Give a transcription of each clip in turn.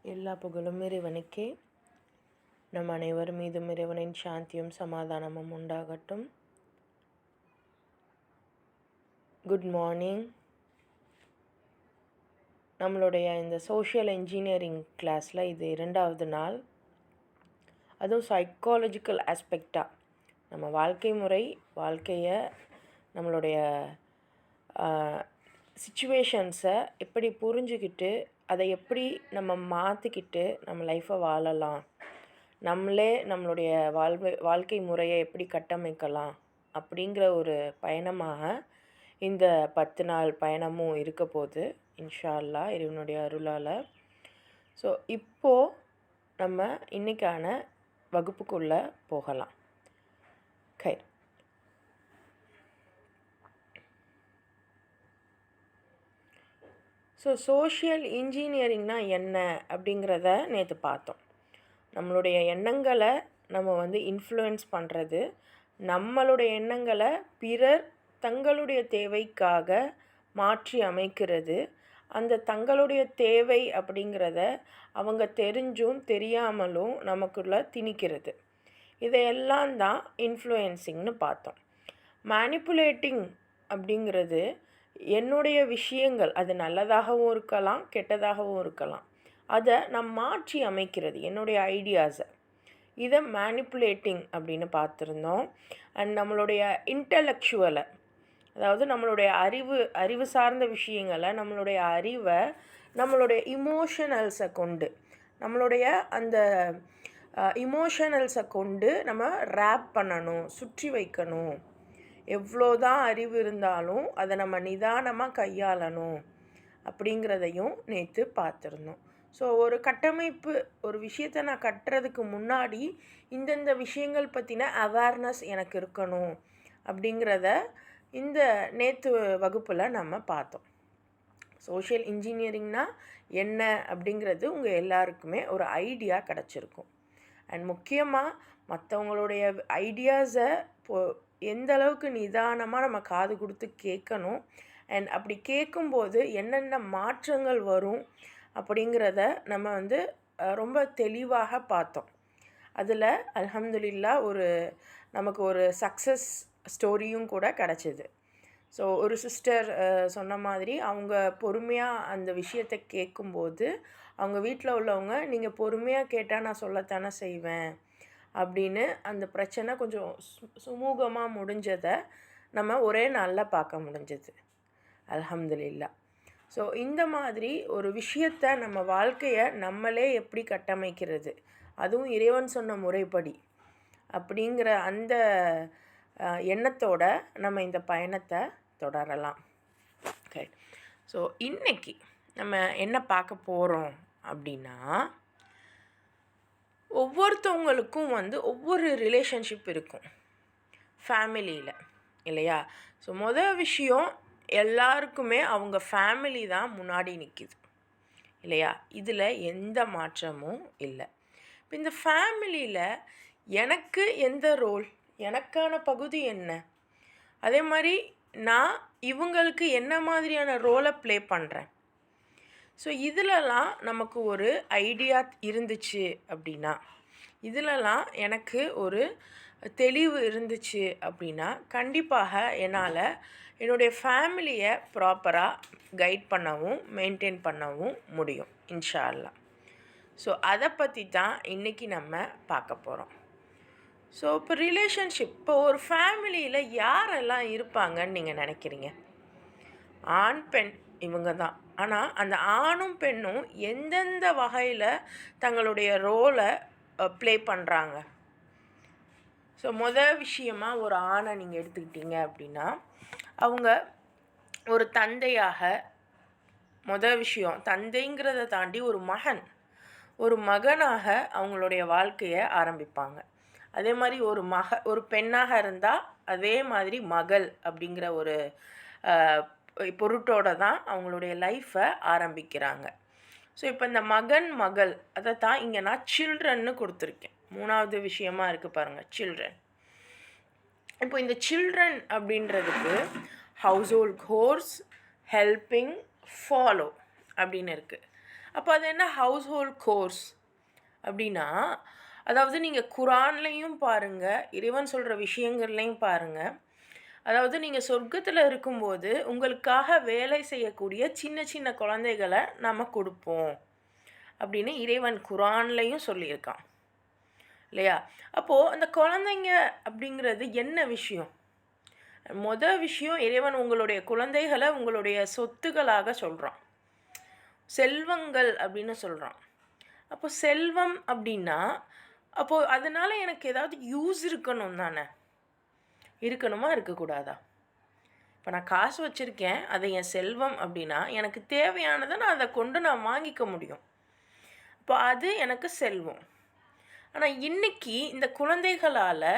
எல்லா புகழும் இறைவனுக்கே. நம் அனைவர் மீதும் இறைவனின் சாந்தியும் சமாதானமும் உண்டாகட்டும். Good morning. நம்மளுடைய இந்த சோஷியல் இன்ஜினியரிங் கிளாஸில் இது 2வது நாள். அதுவும் சைக்காலஜிக்கல் ஆஸ்பெக்டாக நம்ம வாழ்க்கை முறை, வாழ்க்கையை, நம்மளுடைய சிச்சுவேஷன்ஸை எப்படி புரிஞ்சுக்கிட்டு அதை எப்படி நம்ம மாற்றிக்கிட்டு நம்ம லைஃப்பை வாழலாம், நம்மளே நம்மளுடைய வாழ்க்கை முறையை எப்படி கட்டமைக்கலாம் அப்படிங்கிற ஒரு பயணமாக இந்த 10 நாள் பயணமும் இருக்க போகுது இன்ஷா அல்லாஹ், இறைவனுடைய அருளால். ஸோ இப்போது நம்ம இன்றைக்கான வகுப்புக்குள்ளே போகலாம். கைர். ஸோ சோஷியல் இன்ஜினியரிங்னால் என்ன அப்படிங்கிறத நேற்று பார்த்தோம். நம்மளுடைய எண்ணங்களை நம்ம இன்ஃப்ளூயன்ஸ் பண்ணுறது, நம்மளுடைய எண்ணங்களை பிறர் தங்களுடைய தேவைக்காக மாற்றி அமைக்கிறது, அந்த தங்களுடைய தேவை அப்படிங்கிறத அவங்க தெரிஞ்சும் தெரியாமலும் நமக்குள்ளே திணிக்கிறது. இதையெல்லாம் தான் இன்ஃப்ளூயன்சிங்னு பார்த்தோம். மேனிப்புலேட்டிங் அப்படிங்கிறது என்னுடைய விஷயங்கள், அது நல்லதாகவும் இருக்கலாம் கெட்டதாகவும் இருக்கலாம், அதை நான் மாற்றி அமைக்கிறது என்னுடைய ஐடியாஸை. இதை மேனிப்புலேட்டிங் அப்படின்னு பார்த்துருந்தோம். அண்ட் நம்மளுடைய இன்டலெக்சுவலை, அதாவது நம்மளுடைய அறிவு சார்ந்த விஷயங்களை, நம்மளுடைய அறிவை நம்மளுடைய இமோஷனல்ஸை கொண்டு, நம்மளுடைய அந்த இமோஷனல்ஸை கொண்டு நம்ம ரேப் பண்ணணும், சுற்றி வைக்கணும். எவ்வளோதான் அறிவு இருந்தாலும் அதை நம்ம நிதானமாக கையாளணும் அப்படிங்கிறதையும் நேற்று பார்த்துருந்தோம். ஸோ ஒரு கட்டமைப்பு, ஒரு விஷயத்தை நான் கட்டுறதுக்கு முன்னாடி இந்தந்த விஷயங்கள் பற்றின அவேர்னஸ் எனக்கு இருக்கணும் அப்படிங்கிறத இந்த நேற்று வகுப்பில் நம்ம பார்த்தோம். சோஷியல் இன்ஜினியரிங்னால் என்ன அப்படிங்கிறது உங்கள் எல்லாருக்குமே ஒரு ஐடியா கிடச்சிருக்கும். அண்ட் முக்கியமாக மற்றவங்களுடைய ஐடியாஸை எந்த அளவுக்கு நிதானமாக நம்ம காது கொடுத்து கேட்கணும், அண்ட் அப்படி கேட்கும்போது என்னென்ன மாற்றங்கள் வரும் அப்படிங்கிறத நம்ம ரொம்ப தெளிவாக பார்த்தோம். அதில் அல்ஹம்துலில்லாஹ் நமக்கு ஒரு சக்ஸஸ் ஸ்டோரியும் கூட கிடச்சிது. ஸோ ஒரு சிஸ்டர் சொன்ன மாதிரி அவங்க பொறுமையாக அந்த விஷயத்தை கேட்கும்போது அவங்க வீட்டில் உள்ளவங்க, நீங்கள் பொறுமையாக கேட்டால் நான் சொல்லத்தானே செய்வேன் அப்படின்னு அந்த பிரச்சனை கொஞ்சம் சுமூகமாக முடிஞ்சதை நம்ம ஒரே நாளில் பார்க்க முடிஞ்சது அல்ஹம்துலில்லாஹ். ஸோ இந்த மாதிரி ஒரு விஷயத்தை நம்ம வாழ்க்கையை நம்மளே எப்படி கட்டமைக்கிறது, அதுவும் இறைவன் சொன்ன முறைப்படி அப்படிங்கிற அந்த எண்ணத்தோட நம்ம இந்த பயணத்தை தொடரலாம். ஓகே. ஸோ இன்றைக்கி நம்ம என்ன பார்க்க போகிறோம் அப்படின்னா, ஒவ்வொருத்தவங்களுக்கும் ஒவ்வொரு ரிலேஷன்ஷிப் இருக்கும் ஃபேமிலியில், இல்லையா? ஸோ மொதல் விஷயம், எல்லாருக்குமே அவங்க ஃபேமிலி தான் முன்னாடி நிற்கிது, இல்லையா? இதில் எந்த மாற்றமும் இல்லை. இப்போ இந்த ஃபேமிலியில் எனக்கு எந்த ரோல், எனக்கான பகுதி என்ன, அதே மாதிரி நான் இவங்களுக்கு என்ன மாதிரியான ரோலை ப்ளே பண்ணுறேன். ஸோ இதிலலாம் நமக்கு ஒரு ஐடியா இருந்துச்சு அப்படின்னா, இதிலலாம் எனக்கு ஒரு தெளிவு இருந்துச்சு அப்படின்னா, கண்டிப்பாக என்னால் என்னுடைய ஃபேமிலியை ப்ராப்பராக கைட் பண்ணவும் மெயின்டைன் பண்ணவும் முடியும் இன்ஷா அல்லாஹ். ஸோ அதை பற்றி தான் இன்றைக்கி நம்ம பார்க்க போகிறோம். ஸோ இப்போ ரிலேஷன்ஷிப், இப்போ ஒரு ஃபேமிலியில் யாரெல்லாம் இருப்பாங்கன்னு நீங்கள் நினைக்கிறீங்க? ஆண் பெண் இவங்க தான். ஆனால் அந்த ஆணும் பெண்ணும் எந்தெந்த வகையில் தங்களுடைய ரோலை ப்ளே பண்ணுறாங்க? ஸோ மொதல் விஷயமாக ஒரு ஆணை நீங்கள் எடுத்துக்கிட்டீங்க அப்படின்னா, அவங்க ஒரு தந்தையாக, மொதல் விஷயம் தந்தைங்கிறத தாண்டி ஒரு மகனாக அவங்களுடைய வாழ்க்கையை ஆரம்பிப்பாங்க. அதே மாதிரி ஒரு பெண்ணாக இருந்தால் அதே மாதிரி மகள் அப்படிங்கிற ஒரு பொருட்டோடு தான் அவங்களுடைய லைஃப்பை ஆரம்பிக்கிறாங்க. ஸோ இப்போ இந்த மகள் அதை தான் இங்கே நான் சில்ட்ரன்னு கொடுத்துருக்கேன். 3வது விஷயமா இருக்குது பாருங்கள், சில்ட்ரன். இப்போ இந்த சில்ட்ரன் அப்படின்றதுக்கு house hold course, helping, follow அப்படின்னு இருக்குது. அப்போ அது என்ன ஹவுஸ் ஹோல்ட் கோர்ஸ் அப்படின்னா, அதாவது நீங்கள் குரான்லேயும் பாருங்கள், இறைவன் சொல்கிற விஷயங்கள்லையும் பாருங்கள். அதாவது நீங்கள் சொர்க்கத்தில் இருக்கும்போது உங்களுக்காக வேலை செய்யக்கூடிய சின்ன சின்ன குழந்தைகளை நம்ம கொடுப்போம் அப்படின்னு இறைவன் குரான்லேயும் சொல்லியிருக்கான் இல்லையா? அப்போது அந்த குழந்தைங்க அப்படிங்கிறது என்ன விஷயம்? விஷயம், இறைவன் உங்களுடைய குழந்தைகளை உங்களுடைய சொத்துக்களாக சொல்கிறான், செல்வங்கள் அப்படின்னு சொல்கிறான். அப்போ செல்வம் அப்படின்னா அப்போது அதனால் எனக்கு ஏதாவது யூஸ் இருக்கணும் தானே? இருக்கணுமா இருக்கக்கூடாதா? இப்போ நான் காசு வச்சுருக்கேன், அதை என் செல்வம் அப்படின்னா எனக்கு தேவையானதை நான் அதை கொண்டு நான் வாங்கிக்க முடியும். இப்போ அது எனக்கு செல்வம். ஆனால் இன்றைக்கி இந்த குழந்தைகளால்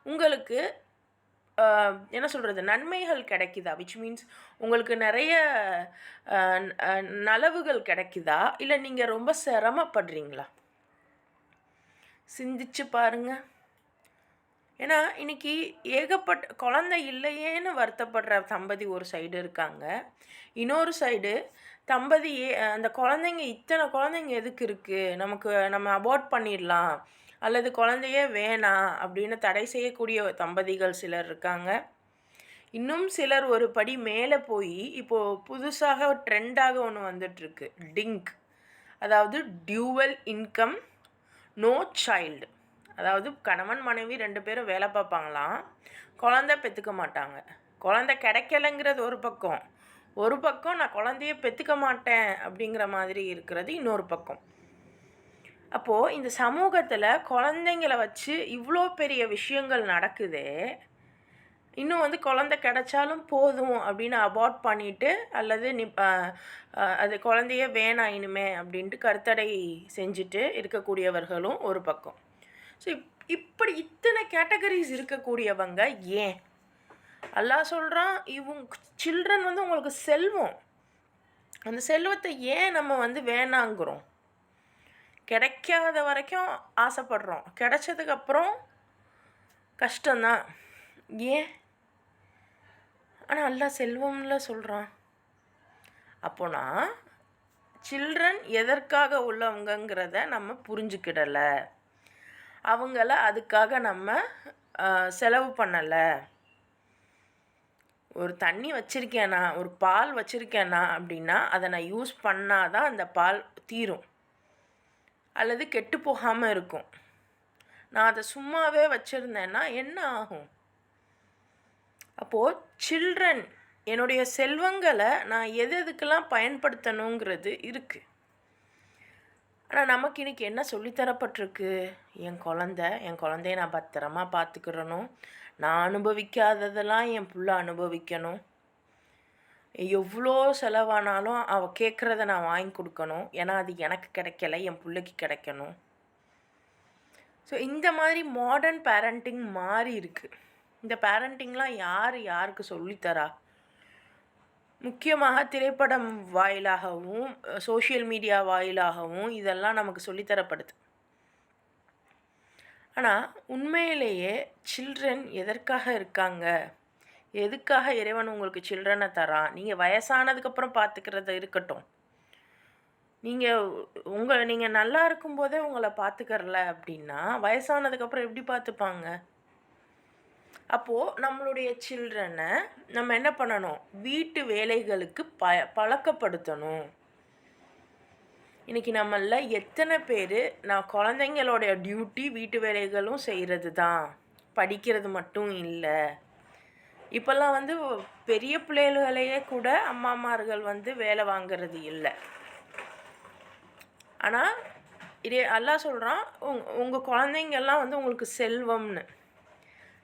உங்களுக்கு என்ன சொல்கிறது, நன்மைகள் கிடைக்குதா? விச் மீன்ஸ் உங்களுக்கு நிறைய நலவுகள் கிடைக்குதா? இல்லை நீங்கள் ரொம்ப சிரமப்படுறீங்களா? சிந்திச்சு பாருங்கள். ஏன்னா இன்றைக்கி ஏகப்பட்ட குழந்தை இல்லையேன்னு வருத்தப்படுற தம்பதி ஒரு சைடு இருக்காங்க. இன்னொரு சைடு தம்பதி அந்த குழந்தைங்க, இத்தனை குழந்தைங்க எதுக்கு இருக்குது, நம்ம அபார்ட் பண்ணிடலாம் அல்லது குழந்தையே வேணாம் அப்படின்னு தடை செய்யக்கூடிய தம்பதிகள் சிலர் இருக்காங்க. இன்னும் சிலர் ஒரு படி மேலே போய் இப்போது புதுசாக ட்ரெண்டாக ஒன்று வந்துட்டுருக்கு, டிங்க். அதாவது டியூவல் இன்கம் நோ சைல்டு. அதாவது கணவன் மனைவி 2 பேரும் வேலை பார்ப்பாங்களாம், குழந்தை பெற்றுக்க மாட்டாங்க. குழந்தை கிடைக்கலைங்கிறது ஒரு பக்கம் நான் குழந்தைய பெற்றுக்க மாட்டேன் அப்படிங்கிற மாதிரி இருக்கிறது இன்னொரு பக்கம். அப்போது இந்த சமூகத்தில் குழந்தைங்கள வச்சு இவ்வளோ பெரிய விஷயங்கள் நடக்குதே. இன்னும் குழந்தை கிடைச்சாலும் போதும் அப்படின்னு அபார்ட் பண்ணிவிட்டு அல்லது அது குழந்தையே வேணாம் இனிமே அப்படின்ட்டு கருத்தடை செஞ்சுட்டு இருக்கக்கூடியவர்களும் ஒரு பக்கம். ஸோ இப்படி இத்தனை கேட்டகரிஸ் இருக்கக்கூடியவங்க ஏன்? அல்லாஹ் சொல்கிறான், சில்ட்ரன் உங்களுக்கு செல்வம். அந்த செல்வத்தை ஏன் நம்ம வேணாங்கிறோம்? கிடைக்காத வரைக்கும் ஆசைப்படுறோம், கிடைச்சதுக்கப்புறம் கஷ்டம்தான். ஏன்? ஆனால் அல்லாஹ் செல்வம்ல சொல்கிறான். அப்போனா சில்ட்ரன் எதற்காக உள்ளவங்கிறத நம்ம புரிஞ்சுக்கிடலை, அவங்கள அதுக்காக நம்ம செலவு பண்ணலை. ஒரு தண்ணி வச்சுருக்கேனா, ஒரு பால் வச்சுருக்கேனா அப்படின்னா அதை நான் யூஸ் பண்ணால் தான் அந்த பால் தீரும் அல்லது கெட்டு போகாமல் இருக்கும். நான் அதை சும்மாவே வச்சுருந்தேன்னா என்ன ஆகும்? அப்போது சில்ட்ரன், என்னுடைய செல்வங்களை நான் எதுக்கெல்லாம் பயன்படுத்தணுங்கிறது இருக்குது. ஆனால் நமக்கு இன்றைக்கி என்ன சொல்லித்தரப்பட்டிருக்கு? என் குழந்தைய நான் பத்திரமா பார்த்துக்கிறணும், நான் அனுபவிக்காததெல்லாம் என் புள்ள அனுபவிக்கணும், எவ்வளோ செலவானாலும் அவள் கேட்குறத நான் வாங்கி கொடுக்கணும், ஏன்னா அது எனக்கு கிடைக்கல, என் பிள்ளைக்கு கிடைக்கணும். ஸோ இந்த மாதிரி மாடர்ன் பேரண்டிங் மாறி இருக்குது. இந்த பேரண்டிங்லாம் யாருக்கு சொல்லித்தரா? முக்கியமாக திரைப்படம் வாயிலாகவும் சோஷியல் மீடியா வாயிலாகவும் இதெல்லாம் நமக்கு சொல்லித்தரப்படுது. ஆனால் உண்மையிலேயே சில்ட்ரன் எதற்காக இருக்காங்க? எதுக்காக இறைவன் உங்களுக்கு சில்ட்ரனை தரான்? நீங்கள் வயசானதுக்கப்புறம் பார்த்துக்கிறது இருக்கட்டும், நீங்கள் நல்லா இருக்கும்போதே உங்களை பார்த்துக்கறல அப்படின்னா வயசானதுக்கப்புறம் எப்படி பார்த்துப்பாங்க? அப்போது நம்மளுடைய சில்ட்ரனை நம்ம என்ன பண்ணணும்? வீட்டு வேலைகளுக்கு பழக்கப்படுத்தணும். இன்றைக்கி நம்மளில் எத்தனை பேர் நான் குழந்தைங்களோடைய டியூட்டி வீட்டு வேலைகளும் செய்கிறது தான், படிக்கிறது மட்டும் இல்லை. இப்போல்லாம் பெரிய பிள்ளைகளையே கூட அம்மாமார்கள் வேலை வாங்கிறது இல்லை. ஆனால் அல்லாஹ் சொல்கிறான், உங்கள் குழந்தைங்கெல்லாம் உங்களுக்கு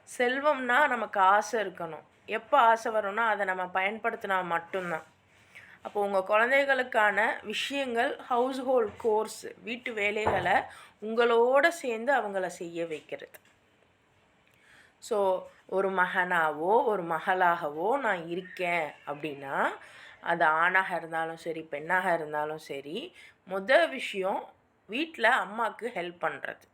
செல்வம்னா நமக்கு ஆசை இருக்கணும். எப்போ ஆசை வரும்னா அதை நம்ம பயன்படுத்தினா மட்டும்தான். அப்போ உங்கள் குழந்தைகளுக்கான விஷயங்கள், ஹவுஸ் ஹோல்ட் கோர்ஸ், வீட்டு வேலைகளை உங்களோடு சேர்ந்து அவங்கள செய்ய வைக்கிறது. ஸோ ஒரு மகனாவோ ஒரு மகளாகவோ நான் இருக்கேன் அப்படின்னா, அது ஆணாக இருந்தாலும் சரி பெண்ணாக இருந்தாலும் சரி, விஷயம் வீட்டில் அம்மாவுக்கு ஹெல்ப் பண்ணுறது.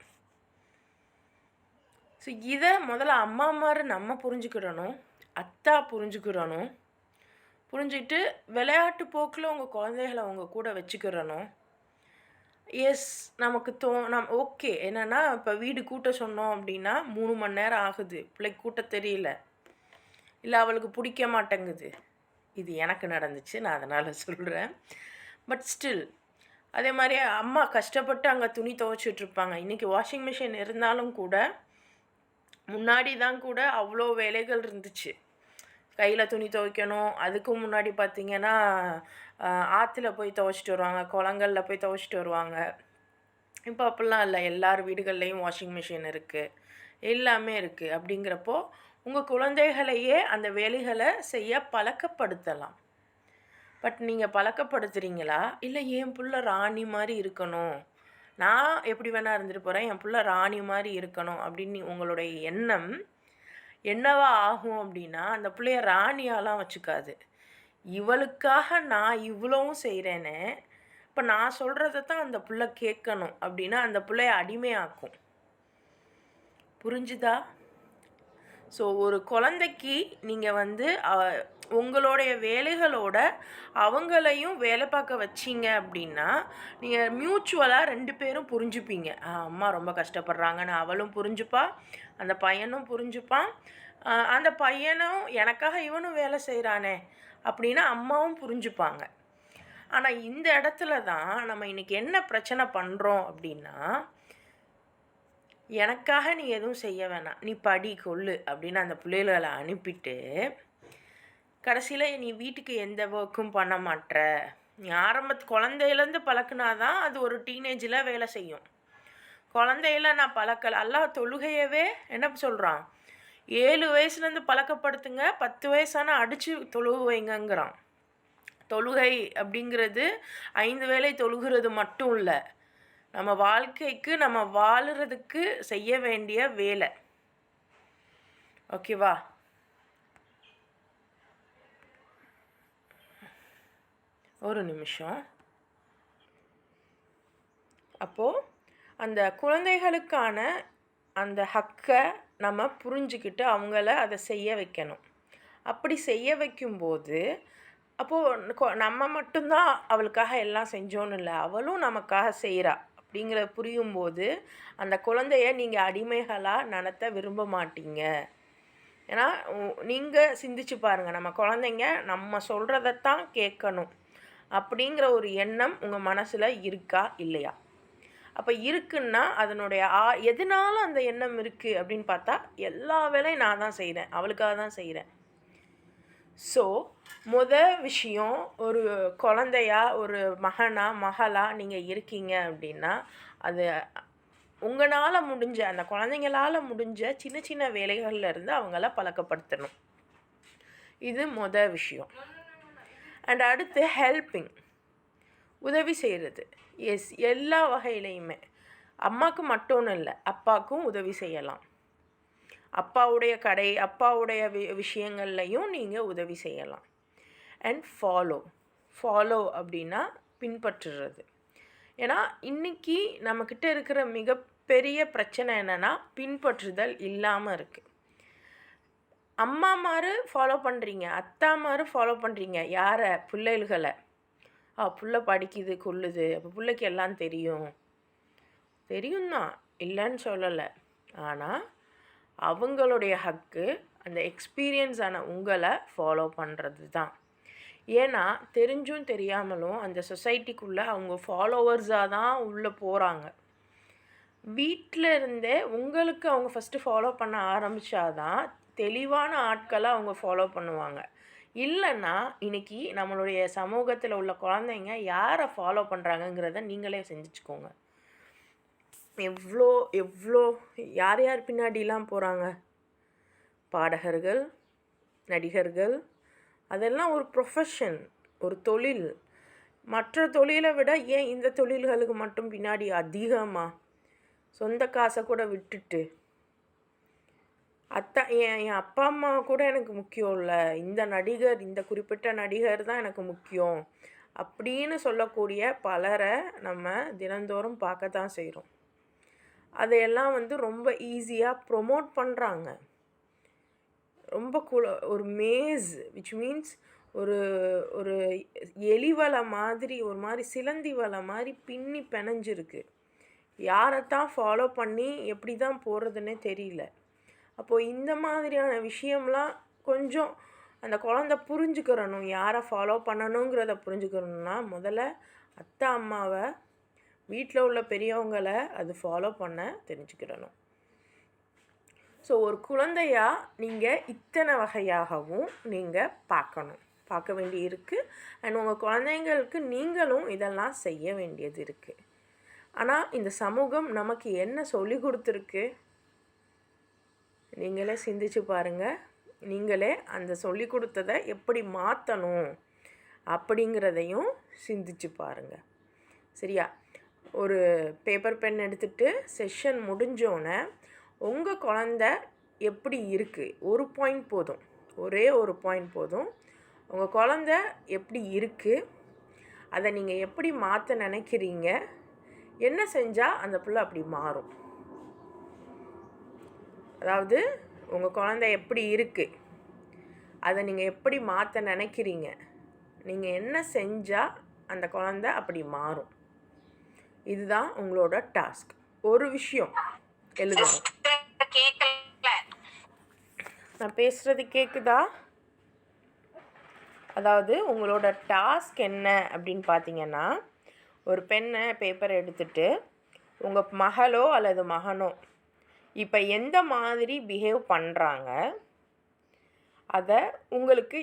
ஸோ இதை முதல்ல அம்மாமார் நம்ம புரிஞ்சுக்கிடணும், அத்தா புரிஞ்சுக்கிடணும். புரிஞ்சுக்கிட்டு விளையாட்டு போக்கில் உங்கள் குழந்தைகளை உங்கள் கூட வச்சுக்கிறணும். எஸ். நமக்கு ஓகே. என்னன்னா, இப்ப வீடு கூட்ட சொன்னோம் அப்டின்னா, 3 மணி நேரம் ஆகுது. பிள்ளைக்கு கூட்ட தெரியல. இல்ல அவளுக்கு புடிக்க மாட்டேங்குது. இது எனக்கு நடந்துச்சு. நான் அதனால சொல்றேன். பட் ஸ்டில் அதே மாரி அம்மா கஷ்டப்பட்டு அங்க துணி துவைச்சுட்ருப்பாங்க. இன்னைக்கு வாஷிங் மிஷின் இருந்தாலும் கூட, முன்னாடி தான் கூட அவ்ளோ வேலைகள் இருந்துச்சு. கையில துணி துவைக்கணும். அதுக்கு முன்னாடி பார்த்தீங்கன்னா, ஆத்துல போய் துவைச்சுட்டு வருவாங்க. குளங்கள்ல போய் துவைச்சுட்டு வருவாங்க. இப்போ அப்படிலாம் இல்ல. எல்லார் வீடுகள்லயும் வாஷிங் மிஷின் இருக்கு. எல்லாமே இருக்கு. அப்படிங்கிறப்போ, உங்க குழந்தைகளையே அந்த வேலைகள செய்ய பழக்கப்படுத்தலாம். பட் நீங்க பழக்கப்படுத்துறீங்களா? இல்ல என் புள்ள ராணி மாரி இருக்கணும். நான் எப்படி வேணா இருந்துட்டு போறேன். என் புள்ள ராணி மாரி இருக்கணும் அப்படின்னு உங்களுடைய எண்ணம் என்னவா ஆகும் அப்படின்னா, அந்த புள்ளைய ராணியாலாம் வச்சுக்காது. இவளுக்காக நான் இவ்வளவும் செய்றேனே, இப்ப நான் சொல்றத தான் அந்த புள்ள கேட்கணும் அப்படின்னா, அந்த புள்ளைய அடிமையாக்கும். புரிஞ்சுதா? ஸோ ஒரு குழந்தைக்கு நீங்க வந்து உங்களுடைய வேலைகளோட அவங்களையும் வேலை பார்க்க வச்சீங்க அப்படின்னா, நீங்க மியூச்சுவலா 2 பேரும் புரிஞ்சுப்பீங்க. அம்மா ரொம்ப கஷ்டப்படுறாங்கன்னு அவளும் புரிஞ்சுப்பா, அந்த பையனும் புரிஞ்சுப்பான். அந்த பையனும் எனக்காக இவனும் வேலை செய்றானே அப்படின்னு அம்மாவும் புரிஞ்சுப்பாங்க. ஆனா இந்த இடத்துல தான் நம்ம இன்னைக்கு என்ன பிரச்சனை பண்றோம் அப்படின்னா, எனக்காக நீ எதுவும் செய்ய வேணாம். நீ படி, கொள்ளு அப்படின்னு அந்த பிள்ளைகள அனுப்பிட்டு, கடைசியில நீ வீட்டுக்கு எந்த ஒர்க்கும் பண்ண மாட்ற. நீ குழந்தையிலேருந்து பழக்குனா தான் அது ஒரு டீனேஜில வேலை செய்யும். குழந்தையில நான் பழக்கல. அல்லாஹ் தொழுகையவே என்ன சொல்றான்? 7 வயசுலேருந்து பழக்கப்படுத்துங்க. 10 வயசானா அடிச்சு தொழுக வைங்கங்கிறான். தொழுகை அப்படிங்கிறது 5 வேளை தொழுகிறது மட்டும் இல்ல. நம்ம வாழ்க்கைக்கு நம்ம வாழுறதுக்கு செய்ய வேண்டிய வேலை. ஓகேவா? ஒரு நிமிஷம். அப்போ அந்த குழந்தைகளுக்கான அந்த ஹக்க நம்ம புரிஞ்சுக்கிட்டு அவங்கள அதை செய்ய வைக்கணும். அப்படி செய்ய வைக்கும்போது அப்போது நம்ம மட்டும்தான் அவளுக்காக எல்லாம் செஞ்சோன்னு இல்லை, அவளும் நமக்காக செய்கிறா அப்படிங்கிறத புரியும்போது அந்த குழந்தைய நீங்கள் அடிமைகளாக நடத்த விரும்ப மாட்டீங்க. ஏன்னா நீங்கள் சிந்திச்சு பாருங்கள், நம்ம குழந்தைங்க நம்ம சொல்கிறதத்தான் கேட்கணும் அப்படிங்கிற ஒரு எண்ணம் உங்கள் மனசில் இருக்கா இல்லையா? அப்போ இருக்குன்னா அதனுடைய எதனால அந்த எண்ணம் இருக்குது அப்படின்னு பார்த்தா, எல்லா வேலையும் நான் தான் செய்கிறேன், அவளுக்காக தான் செய்கிறேன். ஸோ விஷயம், ஒரு குழந்தையா, ஒரு மகனா, மகளா நீங்கள் இருக்கீங்க அப்படின்னா, அது உங்களால் முடிஞ்ச, அந்த குழந்தைங்களால் முடிஞ்ச சின்ன சின்ன வேலைகள்ல இருந்து அவங்கள பழக்கப்படுத்தணும். இது விஷயம். அண்ட் அடுத்து ஹெல்பிங், உதவி செய்கிறது. எஸ், எல்லா வகையிலையுமே. அம்மாவுக்கு மட்டும் இல்லை, அப்பாவுக்கும் உதவி செய்யலாம். அப்பாவுடைய கடை, அப்பாவுடைய விஷயங்கள்லையும் நீங்கள் உதவி செய்யலாம். அண்ட் ஃபாலோ அப்படின்னா பின்பற்றுறது. ஏன்னா இன்றைக்கி நம்மக்கிட்ட இருக்கிற மிகப்பெரிய பிரச்சனை என்னென்னா, பின்பற்றுதல் இல்லாமல் இருக்குது. அம்மாமாரு ஃபாலோ பண்ணுறீங்க, அத்தாமாரு ஃபாலோ பண்ணுறீங்க. யாரை? பிள்ளைகளை. புள்ள படிக்குது, கொள்ளுது, அப்போ பிள்ளைக்கு எல்லாம் தெரியும். தெரியும் தான், இல்லைன்னு சொல்லலை. ஆனால் அவங்களுடைய ஹக்கு அந்த எக்ஸ்பீரியன்ஸான உங்களை ஃபாலோ பண்ணுறது தான். ஏன்னா தெரிஞ்சும் தெரியாமலும் அந்த சொசைட்டிக்குள்ளே அவங்க ஃபாலோவர்ஸாக தான் உள்ளே போகிறாங்க. வீட்டில் இருந்தே உங்களுக்கு அவங்க ஃபஸ்ட்டு ஃபாலோ பண்ண ஆரம்பித்தாதான் தெளிவான ஆட்களை அவங்க ஃபாலோ பண்ணுவாங்க. இல்லைன்னா இன்றைக்கி நம்மளுடைய சமூகத்தில் உள்ள குழந்தைங்க யாரை ஃபாலோ பண்ணுறாங்கங்கிறத நீங்களே செஞ்சுக்கோங்க. எவ்வளோ எவ்வளோ யார் யார் பின்னாடிலாம் போகிறாங்க? பாடகர்கள், நடிகர்கள், அதெல்லாம் ஒரு ப்ரொஃபஷன், ஒரு தொழில். மற்ற தொழிலை விட ஏன் இந்த தொழில்களுக்கு மட்டும் பின்னாடி அதிகமாக சொந்த காசை கூட விட்டுட்டு, என் அப்பா அம்மா கூட எனக்கு முக்கியம் இல்லை, இந்த நடிகர், இந்த குறிப்பிட்ட நடிகர் தான் எனக்கு முக்கியம் அப்படின்னு சொல்லக்கூடிய பலரை நம்ம தினந்தோறும் பார்க்க தான் செய்கிறோம். அதையெல்லாம் ரொம்ப ஈஸியாக ப்ரொமோட் பண்ணுறாங்க. ரொம்ப ஒரு மேஸ், விச் மீன்ஸ் ஒரு ஒரு எலி வலை மாதிரி, ஒரு மாதிரி சிலந்தி வலை மாதிரி பின்னி பிணைஞ்சிருக்கு. யாரைத்தான் ஃபாலோ பண்ணி எப்படி தான் போகிறதுன்னே தெரியல. அப்போது இந்த மாதிரியான விஷயம்லாம் கொஞ்சம் அந்த குழந்த புரிஞ்சுக்கிறணும். யாரை ஃபாலோ பண்ணணுங்கிறத புரிஞ்சுக்கிறணுன்னா முதல்ல அத்தை அம்மாவை, வீட்டில் உள்ள பெரியவங்களை அது ஃபாலோ பண்ண தெரிஞ்சுக்கிடணும். ஸோ ஒரு குழந்தையா நீங்கள் இத்தனை வகையாகவும் நீங்கள் பார்க்க வேண்டி இருக்குது. அண்ட் உங்கள் குழந்தைங்களுக்கு நீங்களும் இதெல்லாம் செய்ய வேண்டியது இருக்குது. ஆனால் இந்த சமூகம் நமக்கு என்ன சொல்லி கொடுத்துருக்கு? நீங்களே சிந்திச்சு பாருங்கள். நீங்களே அந்த சொல்லி கொடுத்ததை எப்படி மாற்றணும் அப்படிங்கிறதையும் சிந்திச்சு பாருங்கள். சரியா? ஒரு பேப்பர் பென் எடுத்துகிட்டு செஷன் முடிஞ்சோன்னே உங்கள் குழந்த எப்படி இருக்குது, ஒரு பாயிண்ட் போதும், ஒரே ஒரு பாயிண்ட் போதும். உங்கள் குழந்த எப்படி இருக்குது, அதை நீங்கள் எப்படி மாற்ற நினைக்கிறீங்க, என்ன செஞ்சால் அந்த பிள்ளை அப்படி மாறும். அதாவது உங்கள் குழந்தை எப்படி இருக்குது, அதை நீங்கள் எப்படி மாற்ற நினைக்கிறீங்க, நீங்கள் என்ன செஞ்சால் அந்த குழந்தை அப்படி மாறும். இதுதான் உங்களோட டாஸ்க். ஒரு விஷயம் எழுதணும். நான் பேசுகிறது கேட்குதா? அதாவது உங்களோட டாஸ்க் என்ன அப்படின்னு பார்த்தீங்கன்னா, ஒரு பெண்ணை பேப்பரை எடுத்துகிட்டு உங்கள் மகளோ அல்லது மகனோ இப்போ எந்த மாதிரி பிஹேவ் பண்ணுறாங்க, அதை உங்களுக்கு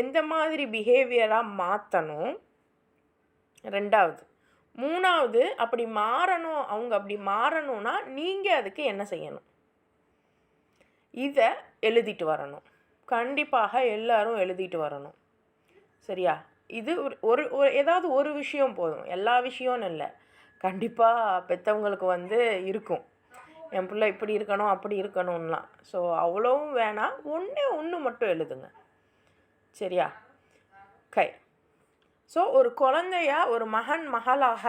எந்த மாதிரி பிஹேவியராக மாற்றணும். ரெண்டாவது, மூணாவது, அப்படி மாறணும், அவங்க அப்படி மாறணும்னா நீங்கள் அதுக்கு என்ன செய்யணும், இதை எழுதிட்டு வரணும். கண்டிப்பாக எல்லாரும் எழுதிட்டு வரணும். சரியா? இது ஒரு ஏதாவது ஒரு விஷயம் போதும், எல்லா விஷயம்னு இல்லை. கண்டிப்பாக பெற்றவங்களுக்கு இருக்கும், என் பிள்ளை இப்படி இருக்கணும் அப்படி இருக்கணும்லாம். ஸோ அவ்வளோவும் வேணாம், ஒன்று மட்டும் எழுதுங்க. சரியா? ஸோ ஒரு குழந்தையா, ஒரு மகன் மகளாக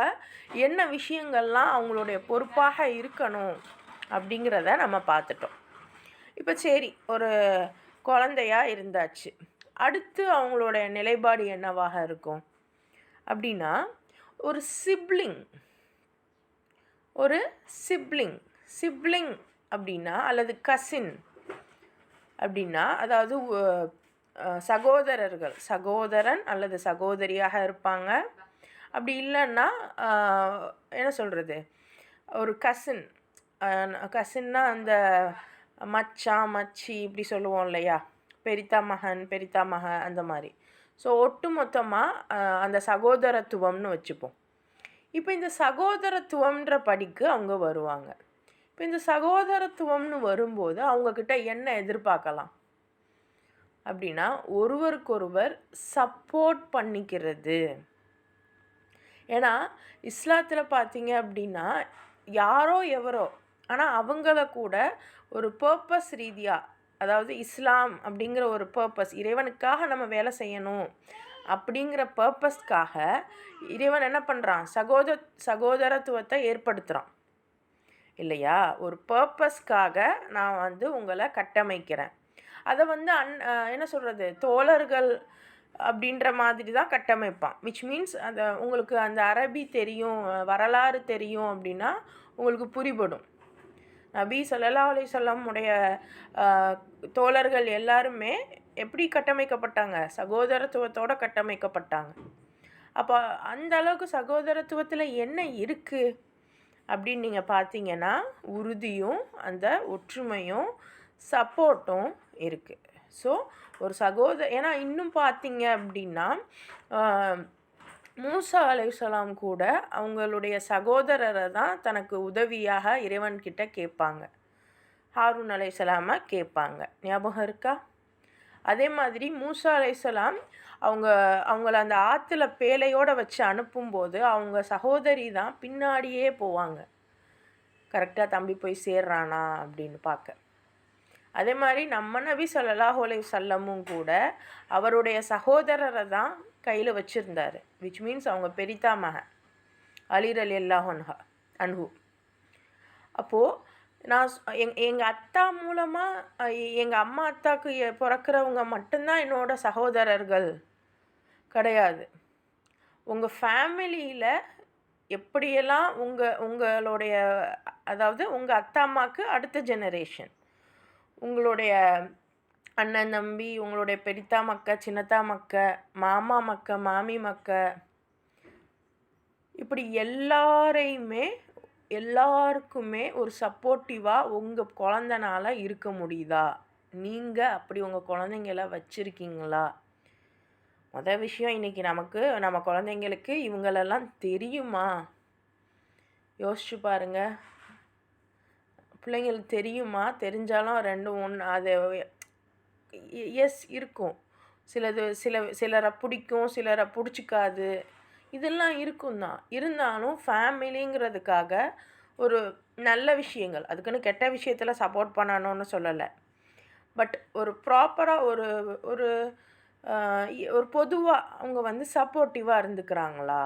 என்ன விஷயங்கள்லாம் அவங்களுடைய பொறுப்பாக இருக்கணும் அப்படிங்கிறத நம்ம பார்த்துட்டோம். இப்போ சரி, ஒரு குழந்தையா இருந்தாச்சு. அடுத்து அவங்களுடைய நிலைப்பாடு என்னவாக இருக்கும் அப்படின்னா, ஒரு சிப்ளிங் அப்படின்னா, அல்லது கசின் அப்படின்னா, அதாவது சகோதரர்கள், சகோதரன் அல்லது சகோதரியாக இருப்பாங்க. அப்படி இல்லைன்னா என்ன சொல்கிறது, ஒரு கசின்னா அந்த மச்சான் மச்சி இப்படி சொல்லுவோம் இல்லையா, பெரித்தா மகன் பெரித்தா மகன் அந்த மாதிரி. ஸோ ஒட்டு மொத்தமாக அந்த சகோதரத்துவம்னு வச்சுப்போம். இப்போ இந்த சகோதரத்துவம்ன்ற படிக்கு அவங்க வருவாங்க. இப்போ இந்த சகோதரத்துவம்னு வரும்போது அவங்கக்கிட்ட என்ன எதிர்பார்க்கலாம் அப்படின்னா, ஒருவருக்கொருவர் சப்போர்ட் பண்ணிக்கிறது. ஏன்னா இஸ்லாத்தில் பார்த்தீங்க அப்படின்னா, யாரோ எவரோ, ஆனால் அவங்கள கூட ஒரு பர்பஸ் ரீதியாக, அதாவது இஸ்லாம் அப்படிங்கிற ஒரு பர்பஸ், இறைவனுக்காக நம்ம வேலை செய்யணும் அப்படிங்கிற பர்பஸ்க்காக இறைவன் என்ன பண்ணுறான், சகோதரத்துவத்தை ஏற்படுத்துகிறான் இல்லையா? ஒரு பர்பஸ்க்காக நான் உங்களை கட்டமைக்கிறேன். அதை என்ன சொல்கிறது, தோழர்கள் அப்படின்ற மாதிரி தான் கட்டமைப்பான். விச் மீன்ஸ் உங்களுக்கு அந்த அரபி தெரியும், வரலாறு தெரியும் அப்படின்னா உங்களுக்கு புரிபடும். நபி ஸல்லல்லாஹு அலைஹி வஸல்லம் உடைய தோழர்கள் எல்லாருமே எப்படி கட்டமைக்கப்பட்டாங்க, சகோதரத்துவத்தோடு கட்டமைக்கப்பட்டாங்க. அப்போ அந்த அளவுக்கு சகோதரத்துவத்தில் என்ன இருக்குது அப்படின்னு நீங்கள் பார்த்தீங்கன்னா, உறுதியும் அந்த ஒற்றுமையும் சப்போர்ட்டும் இருக்குது. ஸோ ஒரு ஏன்னா இன்னும் பார்த்தீங்க அப்படின்னா, மூசா அலைஹிஸ்ஸலாம் கூட அவங்களுடைய சகோதரரை தான் தனக்கு உதவியாக இறைவன்கிட்ட கேட்பாங்க, ஹாரூன் அலைஹிஸ்ஸலாமை கேட்பாங்க. ஞாபகம் இருக்கா? அதே மாதிரி மூசா அலைஹிஸ்ஸலாம் அவங்கள அந்த ஆற்றுல பேழையோடு வச்சு அனுப்பும்போது அவங்க சகோதரி தான் பின்னாடியே போவாங்க, கரெக்டாக தம்பி போய் சேர்றானா அப்படின்னு பார்க்க. அதே மாதிரி நம்ம நபி ஸல்லல்லாஹு அலைஹி வஸல்லமும் கூட அவருடைய சகோதரரை தான் கையில் வச்சுருந்தார். விச் மீன்ஸ் அவங்க பெரித்தா மகன் அலி ரலியல்லாஹு அன்ஹு. அப்போது நான் எங்கள் அத்தா மூலமாக, எங்கள் அம்மா அத்தாவுக்கு பிறக்கிறவங்க மட்டும்தான் என்னோடய சகோதரர்கள் கிடையாது. உங்கள் ஃபேமிலியில் எப்படியெல்லாம் உங்களுடைய அதாவது உங்கள் அத்தா அம்மாவுக்கு அடுத்த ஜெனரேஷன், உங்களுடைய அண்ணன் தம்பி, உங்களுடைய பெரியத்தா மக்க, சின்னத்தா மக்க, மாமா மக்க, மாமி மக்க, இப்படி எல்லாருக்குமே ஒரு சப்போர்ட்டிவாக உங்கள் குழந்தனால இருக்க முடியுதா? நீங்கள் அப்படி உங்கள் குழந்தைங்கள வச்சுருக்கீங்களா? மொதல் விஷயம், இன்றைக்கி நம்ம குழந்தைங்களுக்கு இவங்களெல்லாம் தெரியுமா? யோசிச்சு பாருங்க. பிள்ளைங்களுக்கு தெரியுமா? தெரிஞ்சாலும் ரெண்டு ஒன்று அது எஸ் இருக்கும். சிலரை பிடிக்கும், சிலரை பிடிச்சிக்காது, இதெல்லாம் இருக்கும் தான். இருந்தாலும் ஃபேமிலிங்கிறதுக்காக ஒரு நல்ல விஷயங்கள், அதுக்குன்னு கெட்ட விஷயத்தில் சப்போர்ட் பண்ணணும்னு சொல்லலை. பட் ஒரு ப்ராப்பராக ஒரு ஒரு ஒரு பொதுவாக அவங்க சப்போர்ட்டிவாக இருந்துக்கிறாங்களா?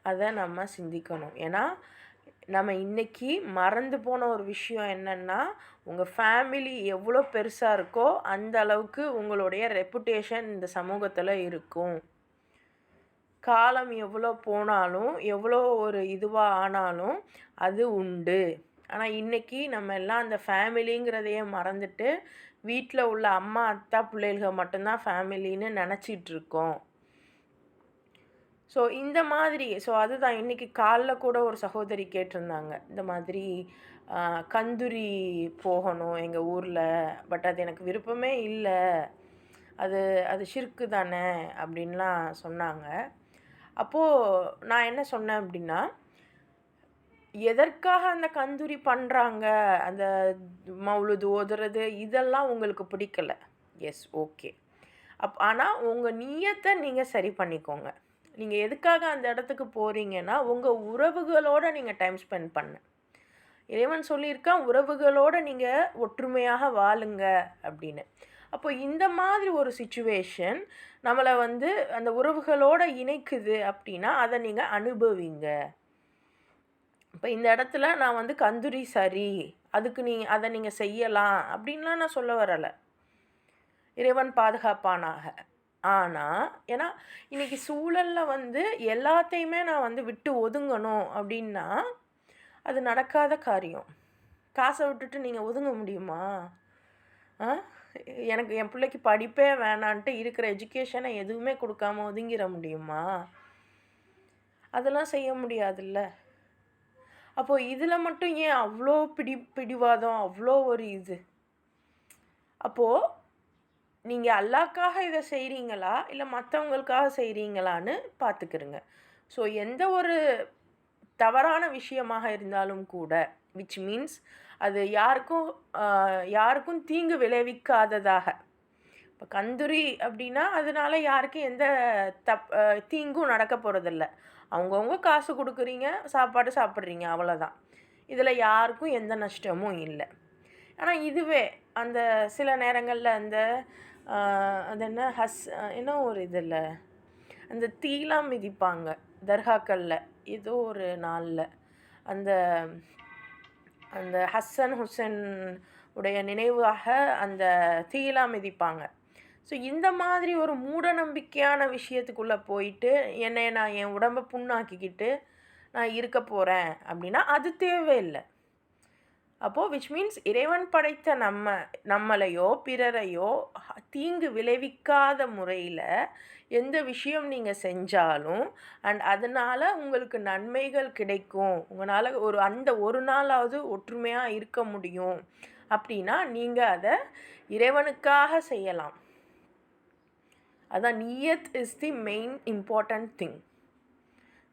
அதை நம்ம சிந்திக்கணும். ஏன்னா நம்ம இன்றைக்கி மறந்து போன ஒரு விஷயம் என்னென்னா, உங்கள் ஃபேமிலி எவ்வளோ பெருசாக இருக்கோ அந்த அளவுக்கு உங்களுடைய ரெப்புடேஷன் இந்த சமூகத்தில் இருக்கும். காலம் எவ்வளோ போனாலும், எவ்வளோ ஒரு இதுவாக ஆனாலும் அது உண்டு. ஆனால் இன்றைக்கி நம்ம எல்லாம் அந்த ஃபேமிலிங்கிறதையே மறந்துட்டு வீட்டில் உள்ள அம்மா, அத்தா, பிள்ளைகள் மட்டும்தான் ஃபேமிலின்னு நினச்சிட்ருக்கோம். ஸோ இந்த மாதிரி அதுதான் இன்றைக்கி காலைல கூட ஒரு சகோதரி கேட்டிருந்தாங்க, இந்த மாதிரி கந்தூரி போகணும் எங்கள் ஊரில், பட் அது எனக்கு விருப்பமே இல்லை, அது அது ஷிர்க்கு தானே அப்படின்லாம் சொன்னாங்க. அப்போது நான் என்ன சொன்னேன் அப்படின்னா, எதற்காக அந்த கந்தூரி பண்ணுறாங்க, அந்த மௌலுது ஓதுறது இதெல்லாம் உங்களுக்கு பிடிக்கல, எஸ் ஓகே. ஆனால் உங்கள் நியத்தை நீங்கள் சரி பண்ணிக்கோங்க. நீங்கள் எதுக்காக அந்த இடத்துக்கு போகிறீங்கன்னா, உங்கள் உறவுகளோடு நீங்கள் டைம் ஸ்பெண்ட் பண்ண இறைவன் சொல்லியிருக்கான், உறவுகளோடு நீங்கள் ஒற்றுமையாக வாழுங்க அப்படின்னு. அப்போ இந்த மாதிரி ஒரு சிச்சுவேஷன் நம்மளை அந்த உறவுகளோடு இணைக்குது அப்படின்னா அதை நீங்கள் அனுபவிங்க. இப்போ இந்த இடத்துல நான் கந்தூரி சரி, அதுக்கு அதை நீங்கள் செய்யலாம் அப்படின்லாம் நான் சொல்ல வரலை. இறைவன் பாதுகாப்பானாக. ஆனால் ஏன்னா இன்றைக்கி சூழலில் எல்லாத்தையுமே நான் விட்டு ஒதுங்கணும் அப்படின்னா அது நடக்காத காரியம். காசை விட்டுட்டு நீங்கள் ஒதுங்க முடியுமா? எனக்கு என் பிள்ளைக்கு படிப்பே வேணான்ட்டு இருக்கிற எஜுகேஷனை எதுவுமே கொடுக்காம ஒதுங்கிட முடியுமா? அதெல்லாம் செய்ய முடியாதுல்ல. அப்போது இதில் மட்டும் ஏன் அவ்வளோ பிடிவாதம், அவ்வளோ ஒரு இது? அப்போது நீங்கள் அல்லாஹ்க்காக இதை செய்கிறீங்களா இல்லை மற்றவங்களுக்காக செய்கிறீங்களான்னு பார்த்துக்கிருங்க. ஸோ எந்த ஒரு தவறான விஷயமாக இருந்தாலும் கூட, விச் மீன்ஸ் அது யாருக்கும் தீங்கு விளைவிக்காததாக. இப்போ கந்தூரி அப்படின்னா அதனால் யாருக்கும் எந்த தீங்கும் நடக்க போகிறதில்ல. அவங்கவுங்க காசு கொடுக்குறீங்க, சாப்பாடு சாப்பிட்றீங்க, அவ்வளோதான். இதில் யாருக்கும் எந்த நஷ்டமும் இல்லை. ஆனால் இதுவே அந்த சில நேரங்களில் அது என்ன ஒரு இதில் அந்த தீலாம் மிதிப்பாங்க தர்காக்களில், ஏதோ ஒரு நாளில் அந்த அந்த ஹசன் ஹுசைன் உடைய நினைவாக அந்த தீலாம் மிதிப்பாங்க. ஸோ இந்த மாதிரி ஒரு மூட நம்பிக்கையான விஷயத்துக்குள்ளே போயிட்டு நான் என் உடம்பை புண்ணாக்கிக்கிட்டு நான் இருக்க போகிறேன் அப்படின்னா அது தேவையில்லை. அப்போது விச் மீன்ஸ் இறைவன் படைத்த நம்மளையோ பிறரையோ தீங்கு விளைவிக்காத முறையில் எந்த விஷயம் நீங்கள் செஞ்சாலும் அண்ட் அதனால் உங்களுக்கு நன்மைகள் கிடைக்கும், உங்களால் அந்த ஒரு நாளாவது ஒற்றுமையாக இருக்க முடியும் அப்படின்னா நீங்கள் அதை இறைவனுக்காக செய்யலாம். அதான் நியத் is the main important thing.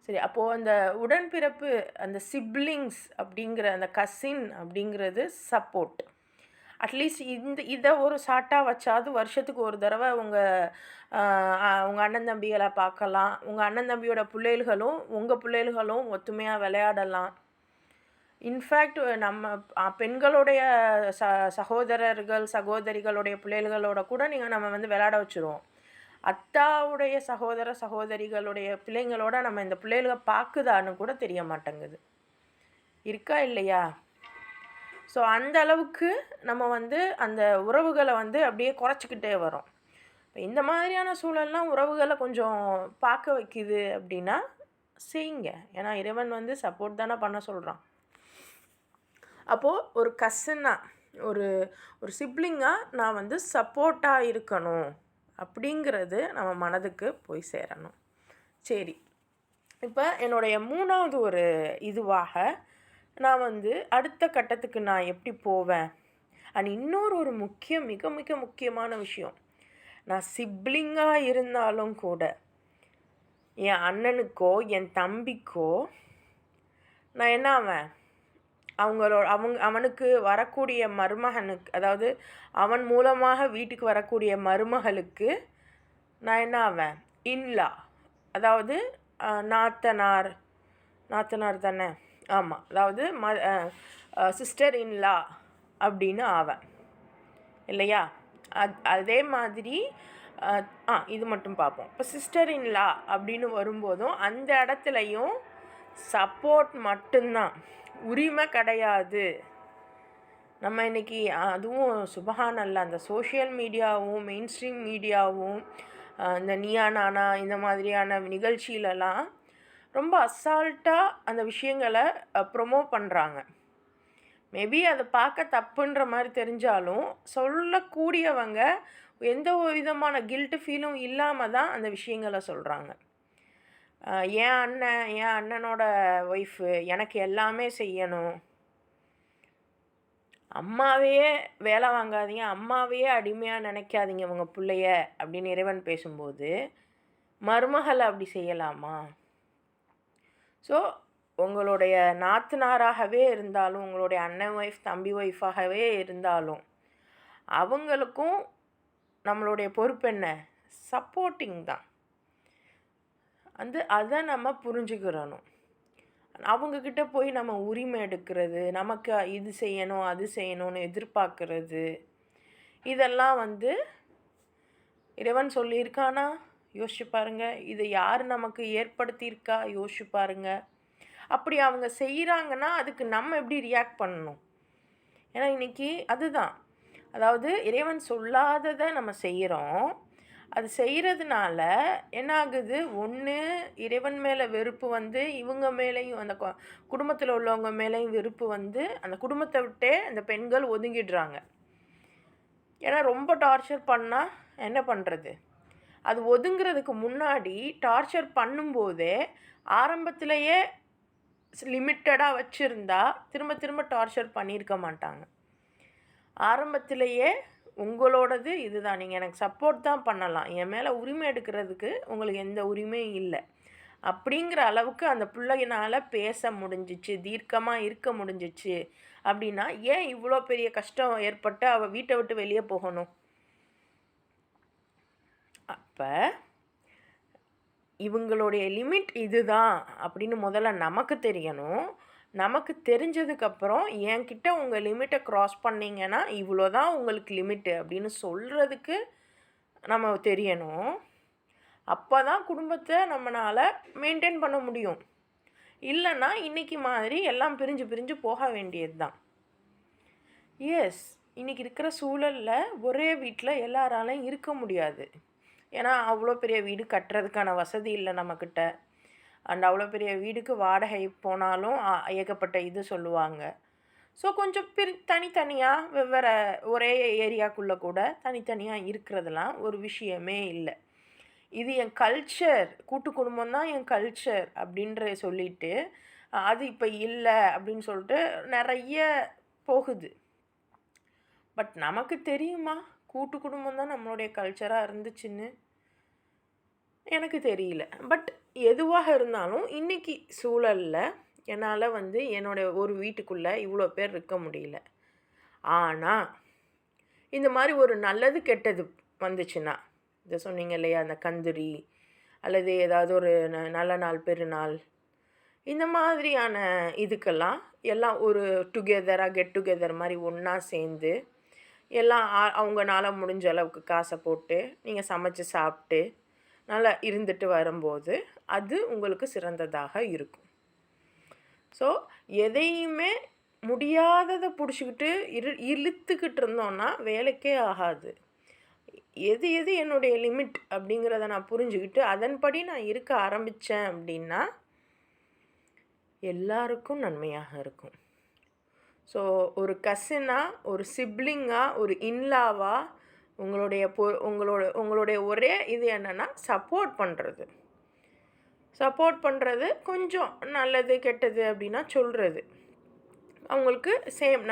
சரி, அப்போது அந்த உடன்பிறப்பு, அந்த சிப்ளிங்ஸ் அப்படிங்கிற அந்த கசின் அப்படிங்கிறது சப்போர்ட். அட்லீஸ்ட் இதை ஒரு சாட்டாக வச்சாது வருஷத்துக்கு ஒரு தடவை உங்கள் அண்ணன் தம்பிகளை பார்க்கலாம். உங்கள் அண்ணன் தம்பியோட பிள்ளைகளும் உங்கள் பிள்ளைகளும் ஒத்துமையாக விளையாடலாம். இன்ஃபேக்ட் நம்ம பெண்களுடைய சகோதரர்கள் சகோதரிகளுடைய பிள்ளைகளோட கூட நம்ம விளையாட வச்சுருவோம். அத்தாவுடைய சகோதரிகளுடைய பிள்ளைங்களோட நம்ம இந்த பிள்ளைகளை பார்க்குதான்னு கூட தெரிய மாட்டேங்குது. இருக்கா இல்லையா? ஸோ அந்த அளவுக்கு நம்ம அந்த உறவுகளை அப்படியே குறைச்சிக்கிட்டே வரோம். இப்போ இந்த மாதிரியான சூழல்லாம் உறவுகளை கொஞ்சம் பார்க்க வைக்குது அப்படின்னா செய்யுங்க. ஏன்னா இறைவன் வந்து சப்போர்ட் தானே பண்ண சொல்கிறான். அப்போது ஒரு கசினாக, ஒரு ஒரு சிப்ளிங்காக நான் வந்து சப்போர்ட்டாக இருக்கணும் அப்படிங்கிறது நம்ம மனதுக்கு போய் சேரணும். சரி, இப்போ என்னுடைய 3வது ஒரு இதுவாக நான் வந்து அடுத்த கட்டத்துக்கு நான் எப்படி போவேன். அண்ட் இன்னொரு மிக மிக முக்கியமான விஷயம், நான் சிப்ளிங்காக இருந்தாலும் கூட என் அண்ணனுக்கோ என் தம்பிக்கோ நான் என்ன ஆவேன், அவனுக்கு வரக்கூடிய மருமகனுக்கு, அதாவது அவன் மூலமாக வீட்டுக்கு வரக்கூடிய மருமகளுக்கு நான் என்ன ஆவேன், இன்லா, அதாவது நாத்தனார் தானே, ஆமாம், அதாவது சிஸ்டர் இன்லா அப்படின்னு ஆவேன் இல்லையா. அதே மாதிரி இது மட்டும் பார்ப்போம். இப்போ சிஸ்டர் இன்லா அப்படின்னு வரும்போதும் அந்த இடத்துலையும் சப்போர்ட் மட்டும்தான், உரிமை கிடையாது. நம்ம இன்றைக்கி அதுவும் சுபஹானல்லாஹ், அந்த சோஷியல் மீடியாவும் மெயின் ஸ்ட்ரீம் மீடியாவும் இந்த நீயா நானா இந்த மாதிரியான நிகழ்ச்சியிலலாம் ரொம்ப அசால்ட்டாக அந்த விஷயங்களை ப்ரொமோட் பண்ணுறாங்க. மேபி அதை பார்க்க தப்புன்ற மாதிரி தெரிஞ்சாலும் சொல்லக்கூடியவங்க எந்த ஒரு விதமான கில்ட்டு ஃபீலும் இல்லாமல் தான் அந்த விஷயங்களை சொல்கிறாங்க. என் அண்ணனோட ஒய்ஃபு எனக்கு எல்லாமே செய்யணும், அம்மாவையே வேலை வாங்காதீங்க, அம்மாவையே அடிமையாக நினைக்காதீங்க உங்கள் பிள்ளைய அப்படின்னு இறைவன் பேசும்போது மருமகளை அப்படி செய்யலாமா? ஸோ உங்களுடைய நாத்தனாராகவே இருந்தாலும், உங்களுடைய அண்ணன் ஒய்ஃப் தம்பி ஒய்ஃபாகவே இருந்தாலும் அவங்களுக்கும் நம்மளுடைய பொறுப்பு என்ன, சப்போர்ட்டிங் தான். அதை நம்ம புரிஞ்சுக்கிறணும். அவங்கக்கிட்ட போய் நம்ம உரிமை எடுக்கிறது, நமக்கு இது செய்யணும் அது செய்யணும்னு எதிர்பார்க்கறது, இதெல்லாம் வந்து இறைவன் சொல்லியிருக்கானா யோசிச்சு பாருங்கள். இதை யார் நமக்கு ஏற்படுத்தியிருக்கா யோசிச்சு பாருங்கள். அப்படி அவங்க செய்கிறாங்கன்னா அதுக்கு நம்ம எப்படி ரியாக்ட் பண்ணணும்? ஏன்னா இன்றைக்கி அதுதான், அதாவது இறைவன் சொல்லாததை நம்ம செய்கிறோம். அது செய்கிறதுனால என்ன ஆகுது, ஒன்று இறைவன் மேலே வெறுப்பு வந்து இவங்க மேலேயும், அந்த குடும்பத்தில் உள்ளவங்க மேலேயும் வெறுப்பு வந்து அந்த குடும்பத்தை விட்டே அந்த பெண்கள் ஒதுங்கிடுறாங்க. ஏன்னா ரொம்ப டார்ச்சர் பண்ணால் என்ன பண்ணுறது, அது ஒதுங்கிறதுக்கு முன்னாடி டார்ச்சர் பண்ணும்போதே ஆரம்பத்திலேயே லிமிட்டடாக வச்சுருந்தா திரும்ப திரும்ப டார்ச்சர் பண்ணியிருக்க மாட்டாங்க. ஆரம்பத்திலேயே உங்களோடது இதுதான், நீங்கள் எனக்கு சப்போர்ட் தான் பண்ணலாம், என் மேலே உரிமை எடுக்கிறதுக்கு உங்களுக்கு எந்த உரிமையும் இல்லை அப்படிங்கிற அளவுக்கு அந்த பிள்ளையினால் பேச முடிஞ்சிச்சு, தீர்க்கமாக இருக்க முடிஞ்சிச்சு அப்படின்னா ஏன் இவ்வளோ பெரிய கஷ்டம் ஏற்பட்டு அவள் வீட்டை விட்டு வெளியே போகணும்? அப்போ இவங்களுடைய லிமிட் இதுதான் அப்படின்னு முதல்ல நமக்கு தெரியணும். நமக்கு தெரிஞ்சதுக்கப்புறம் என்கிட்ட உங்கள் லிமிட்டை க்ராஸ் பண்ணிங்கன்னா இவ்வளோ தான் உங்களுக்கு லிமிட்டு அப்படின்னு சொல்கிறதுக்கு நம்ம தெரியணும். அப்போ தான் குடும்பத்தை நம்மளால் மெயின்டைன் பண்ண முடியும். இல்லைன்னா இன்றைக்கி மாதிரி எல்லாம் பிரிஞ்சு பிரிஞ்சு போக வேண்டியது தான். எஸ், இன்றைக்கி இருக்கிற சூழலில் ஒரே வீட்டில் எல்லாராலையும் இருக்க முடியாது. ஏன்னா அவ்வளோ பெரிய வீடு கட்டுறதுக்கான வசதி இல்லை நம்மக்கிட்ட. அண்ட் அவ்வளோ பெரிய வீடுக்கு வாடகை போனாலும் ஏகப்பட்ட இது சொல்லுவாங்க. ஸோ கொஞ்சம் தனித்தனியாக வெவ்வேறு ஒரே ஏரியாக்குள்ளே கூட தனித்தனியாக இருக்கிறதுலாம் ஒரு விஷயமே இல்லை. இது என் கல்ச்சர், கூட்டு குடும்பம் தான் என் கல்ச்சர் அப்படின்ற சொல்லிட்டு அது இப்போ இல்லை அப்படின்னு சொல்லிட்டு நிறைய போகுது. பட் நமக்கு தெரியுமா கூட்டு குடும்பம் தான் நம்மளுடைய கல்ச்சராக இருந்துச்சுன்னு? எனக்கு தெரியல. பட் எதுவாக இருந்தாலும் இன்றைக்கி சூழலில் என்னால் வந்து என்னோடய ஒரு வீட்டுக்குள்ளே இவ்வளோ பேர் இருக்க முடியல. ஆனால் இந்த மாதிரி ஒரு நல்லது கெட்டது வந்துச்சுன்னா, இதை சொன்னீங்க இல்லையா, அந்த கந்திரி அல்லது ஏதாவது ஒரு நல்ல நாள் பெருநாள் இந்த மாதிரியான இதுக்கெல்லாம் எல்லாம் ஒரு டுகெதராக கெட் டுகெதர் மாதிரி ஒன்றா சேர்ந்து எல்லாம் அவங்களால முடிஞ்ச அளவுக்கு காசை போட்டு நீங்கள் சமைச்சு சாப்பிட்டு நல்லா இருந்துட்டு வரும்போது அது உங்களுக்கு சிறந்ததாக இருக்கும். ஸோ எதையுமே முடியாததை பிடிச்சிக்கிட்டு இழுத்துக்கிட்டு இருந்தோன்னா வேலைக்கே ஆகாது. எது எது என்னுடைய லிமிட் அப்படிங்கிறத நான் புரிஞ்சுக்கிட்டு அதன்படி நான் இருக்க ஆரம்பித்தேன் அப்படின்னா எல்லாருக்கும் நன்மையாக இருக்கும். ஸோ ஒரு கசினாக, ஒரு சிப்ளிங்காக, ஒரு இன்லாவாக உங்களுடைய ஒரே இது என்னென்னா சப்போர்ட் பண்ணுறது கொஞ்சம் நல்லது கெட்டது அப்படின்னா சொல்கிறது. அவங்களுக்கு சேம்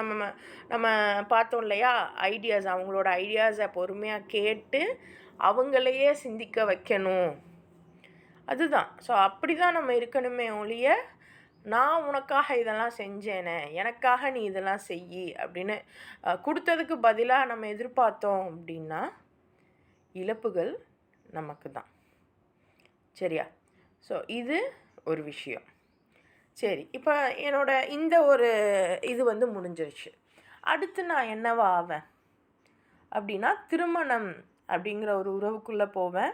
நம்ம பார்த்தோம் இல்லையா, அவங்களோட ஐடியாஸை பொறுமையாக கேட்டு அவங்களையே சிந்திக்க வைக்கணும். அதுதான். ஸோ அப்படி தான் நம்ம இருக்கணுமே ஒழிய, நான் உனக்காக இதெல்லாம் செஞ்சேனே, எனக்காக நீ இதெல்லாம் செய் அப்படின்னு கொடுத்ததுக்கு பதிலாக நம்ம எதிர்பார்த்தோம் அப்படின்னா இழப்புகள் நமக்கு தான். சரியா? ஸோ இது ஒரு விஷயம். சரி, இப்போ என்னோட இந்த ஒரு இது முடிஞ்சிருச்சு. அடுத்து நான் என்னவா ஆவேன் அப்படின்னா, திருமணம் அப்படிங்கிற ஒரு உறவுக்குள்ளே போவேன்.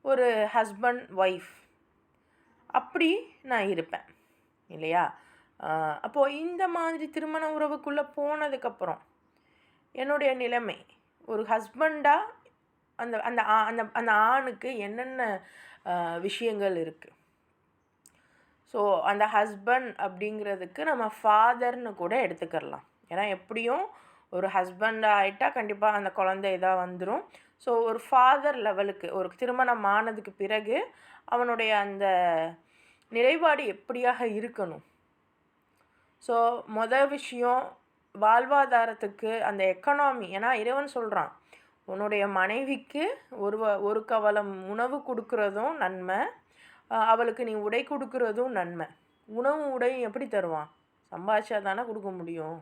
ஒரு ஹஸ்பண்ட் ஒய்ஃப் அப்படி நான் இருப்பேன் இல்லையா? அப்போது இந்த மாதிரி திருமண உறவுக்குள்ளே போனதுக்கப்புறம் என்னுடைய நிலைமை ஒரு ஹஸ்பண்டாக அந்த அந்த அந்த அந்த ஆணுக்கு என்னென்ன விஷயங்கள் இருக்குது. ஸோ அந்த ஹஸ்பண்ட் அப்படிங்கிறதுக்கு நம்ம ஃபாதர்னு கூட எடுத்துக்கிடலாம். ஏன்னா எப்படியும் ஒரு ஹஸ்பண்ட் ஆகிட்டால் கண்டிப்பாக அந்த குழந்தை இதாக வந்துடும். ஸோ ஒரு ஃபாதர் லெவலுக்கு ஒரு திருமணம் ஆனதுக்கு பிறகு அவனுடைய அந்த நிலைப்பாடு எப்படியாக இருக்கணும். ஸோ விஷயம் வாழ்வாதாரத்துக்கு அந்த எக்கனாமி. ஏன்னா இறைவன் சொல்கிறான், உன்னுடைய மனைவிக்கு ஒரு கவலம் உணவு கொடுக்குறதும் நன்மை, அவளுக்கு நீ உடை கொடுக்குறதும் நன்மை. உணவும் உடையும் எப்படி தருவான்? சம்பாதிச்சா தானே கொடுக்க முடியும்.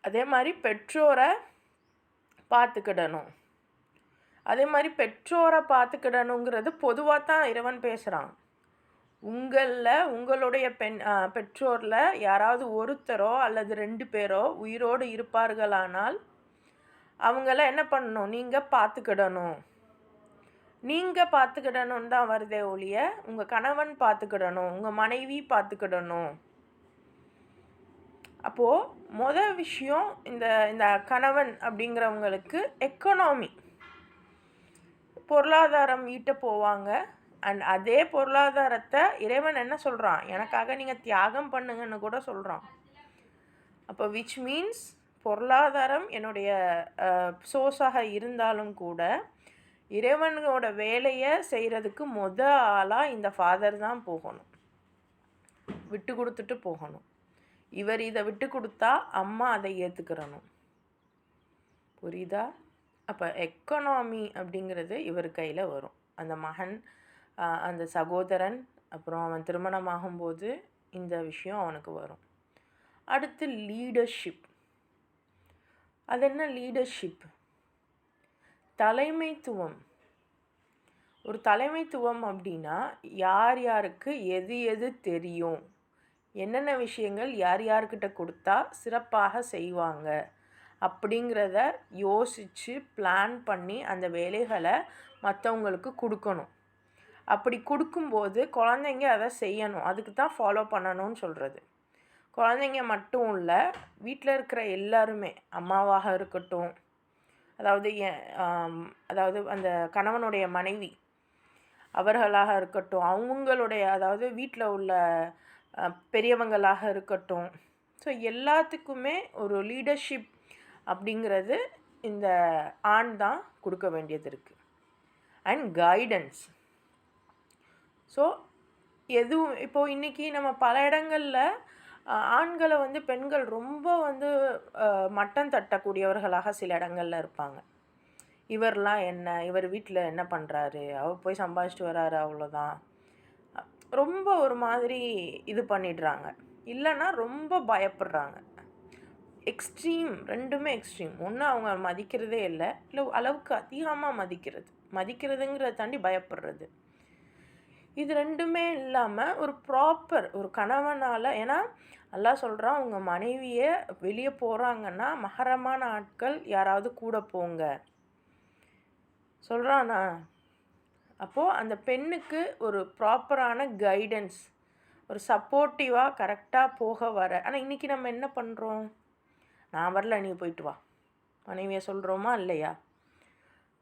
அதே மாதிரி பெற்றோரை பார்த்துக்கிடணும். பார்த்துக்கிடணுங்கிறது பொதுவாக தான் இறைவன் பேசுகிறான். உங்களுடைய பெற்றோரில் யாராவது ஒருத்தரோ அல்லது 2 பேரோ உயிரோடு இருப்பார்களானால் அவங்கள என்ன பண்ணணும்? நீங்கள் பார்த்துக்கிடணும் தான் வருதே ஒழிய உங்கள் கணவன் பார்த்துக்கிடணும், உங்கள் மனைவி பார்த்துக்கிடணும். அப்போது விஷயம் இந்த கணவன் அப்படிங்கிறவங்களுக்கு எக்கனாமி, பொருளாதாரம் ஈட்ட போவாங்க. அண்ட் அதே பொருளாதாரத்தை இறைவன் என்ன சொல்கிறான்? எனக்காக நீங்கள் தியாகம் பண்ணுங்கன்னு கூட சொல்கிறான். அப்போ விச் மீன்ஸ் பொருளாதாரம் என்னுடைய சோர்ஸாக இருந்தாலும் கூட இறைவனோட வேலையை செய்கிறதுக்கு ஆளாக இந்த ஃபாதர் தான் போகணும், விட்டு கொடுத்துட்டு போகணும். இவர் இதை விட்டு கொடுத்தா அம்மா அதை ஏற்றுக்கிறணும். புரியுதா? அப்போ எக்கனாமி அப்படிங்கிறது இவர் கையில் வரும். அந்த மகன், அந்த சகோதரன், அப்புறம் அவன் திருமணமாகும்போது இந்த விஷயம் அவனுக்கு வரும். அடுத்து லீடர்ஷிப். அது என்ன லீடர்ஷிப்? தலைமைத்துவம். ஒரு தலைமைத்துவம் அப்படின்னா யார் யாருக்கு எது தெரியும், என்னென்ன விஷயங்கள் யார்கிட்ட கொடுத்தா சிறப்பாக செய்வாங்க அப்படிங்கிறத யோசித்து பிளான் பண்ணி அந்த வேலைகளை மற்றவங்களுக்கு கொடுக்கணும். அப்படி கொடுக்கும்போது குழந்தைங்க அதை செய்யணும். அதுக்கு தான் ஃபாலோ பண்ணணும்னு சொல்கிறது. குழந்தைங்க மட்டும் இல்லை, வீட்டில் இருக்கிற எல்லாருமே, அம்மாவாக இருக்கட்டும், அதாவது அந்த கணவனுடைய மனைவி அவர்களாக இருக்கட்டும், அவங்களுடைய வீட்டில் உள்ள பெரியவங்களாக இருக்கட்டும். ஸோ எல்லாத்துக்குமே ஒரு லீடர்ஷிப் அப்படிங்கிறது இந்த ஆண் தான் கொடுக்க வேண்டியது இருக்குது. And guidance. ஸோ இப்போது இன்றைக்கி நம்ம பல இடங்களில் ஆண்களை பெண்கள் ரொம்ப மட்டம் தட்டக்கூடியவர்களாக சில இடங்களில் இருப்பாங்க. இவர்லாம் என்ன, இவர் வீட்டில் என்ன பண்ணுறாரு, அவர் போய் சம்பாதிச்சிட்டு வராரு, அவ்வளோதான். ரொம்ப ஒரு மாதிரி இது பண்ணிடுறாங்க. இல்லைன்னா ரொம்ப பயப்படுறாங்க. எக்ஸ்ட்ரீம், ரெண்டுமே எக்ஸ்ட்ரீம். ஒன்று அவங்க மதிக்கிறதே இல்லை அளவுக்கு அதிகமாக மதிக்கிறதுங்கிறத தாண்டி பயப்படுறது. இது ரெண்டுமே இல்லாமல் ஒரு ப்ராப்பர் ஒரு கணவனால், ஏன்னா அல்லாஹ் சொல்கிறான், உங்கள் மனைவியை வெளியே போகிறாங்கன்னா மஹரமான ஆட்கள் யாராவது கூட போங்க சொல்கிறானா. அப்போது அந்த பெண்ணுக்கு ஒரு ப்ராப்பரான கைடன்ஸ், ஒரு சப்போர்ட்டிவாக கரெக்டாக போக வர. ஆனால் இன்றைக்கி நம்ம என்ன பண்ணுறோம்? நான் வரல, நீ போயிட்டு வா, மனைவியை சொல்கிறோமா இல்லையா?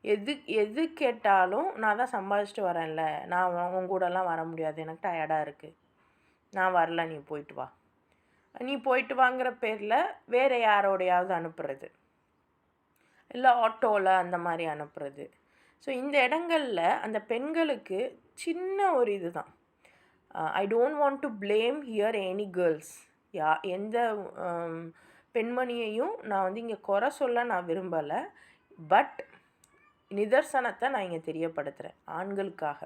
எது எது கேட்டாலும் நான் தான் சம்பாதிச்சுட்டு வரேன்ல, நான் உன் கூடலாம் வர முடியாது, எனக்கு டயர்டாக இருக்குது, நான் வரல, நீ போயிட்டு வா. நீ போயிட்டு வாங்கிற பேரில் வேறு யாரோடையாவது அனுப்புறது, இல்லை ஆட்டோவில் அந்த மாதிரி அனுப்புறது. ஸோ இந்த இடங்களில் அந்த பெண்களுக்கு சின்ன ஒரு இது தான். I don't want to blame here any girls. எந்த பெண்மணியையும் நான் வந்து இங்கே குறை சொல்ல நான் விரும்பலை. பட் நிதர்சனத்தை நான் இங்கே தெரியப்படுத்துகிறேன் ஆண்களுக்காக.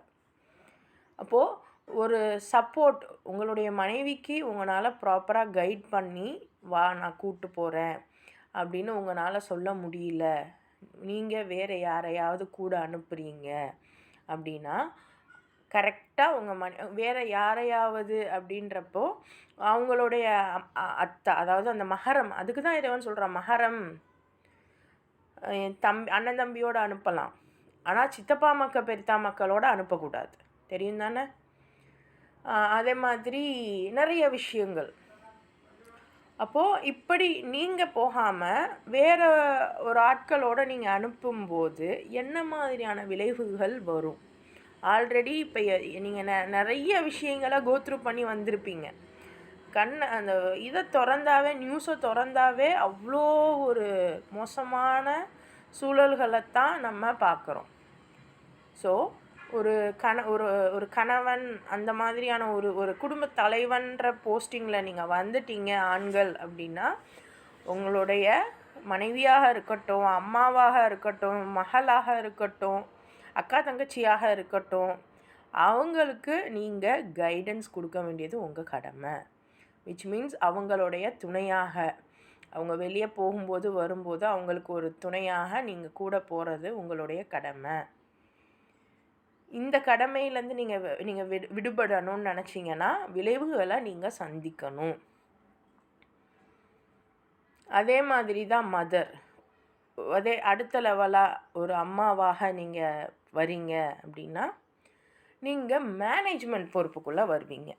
அப்போது ஒரு சப்போர்ட் உங்களுடைய மனைவிக்கு உங்களால் ப்ராப்பராக கைட் பண்ணி வா நான் கூப்பிட்டு போகிறேன் அப்படின்னு உங்களால் சொல்ல முடியல, நீங்கள் வேறு யாரையாவது கூட அனுப்புகிறீங்க அப்படின்னா கரெக்டாக உங்கள் வேறு யாரையாவது அப்படின்றப்போ அவங்களுடைய அத்தை, அதாவது அந்த மஹரம், அதுக்கு தான் இறைவன் சொல்கிறான் மஹரம். அண்ணன் தம்பியோடு அனுப்பலாம், ஆனால் சித்தப்பா மக்கள் பெரித்தா மக்களோடு அனுப்பக்கூடாது, தெரியும் தானே? அதே மாதிரி நிறைய விஷயங்கள். அப்போது இப்படி நீங்கள் போகாமல் வேறு ஒரு ஆட்களோடு நீங்கள் அனுப்பும்போது என்ன மாதிரியான விளைவுகள் வரும்? ஆல்ரெடி இப்போ நீங்கள் நிறைய விஷயங்களை கோத்ரூ பண்ணி வந்திருப்பீங்க. அந்த இதை திறந்தாவே, நியூஸை திறந்தாவே அவ்வளோ ஒரு மோசமான சூழல்களைத்தான் நம்ம பார்க்குறோம். ஸோ ஒரு ஒரு கணவன் அந்த மாதிரியான ஒரு குடும்ப தலைவன்ற போஸ்டிங்கில் நீங்கள் வந்துட்டீங்க ஆண்கள் அப்படின்னா, உங்களுடைய மனைவியாக இருக்கட்டும், அம்மாவாக இருக்கட்டும், மகளாக இருக்கட்டும், அக்கா தங்கச்சியாக இருக்கட்டும், அவங்களுக்கு நீங்கள் கைடன்ஸ் கொடுக்க வேண்டியது உங்கள் கடமை. விச் மீன்ஸ் அவங்களுடைய துணையாக, அவங்க வெளியே போகும்போது வரும்போது அவங்களுக்கு ஒரு துணையாக நீங்கள் கூட போகிறது உங்களுடைய கடமை. இந்த கடமையிலேருந்து நீங்கள் விடுபடணும்னு நினச்சிங்கன்னா விளைவுகளை நீங்கள் சந்திக்கணும். அதே மாதிரி தான் மதர். அதே அடுத்த லெவலாக ஒரு அம்மாவாக நீங்கள் வரீங்க அப்படின்னா நீங்கள் மேனேஜ்மெண்ட் பொறுப்புக்குள்ளே வருவீங்க.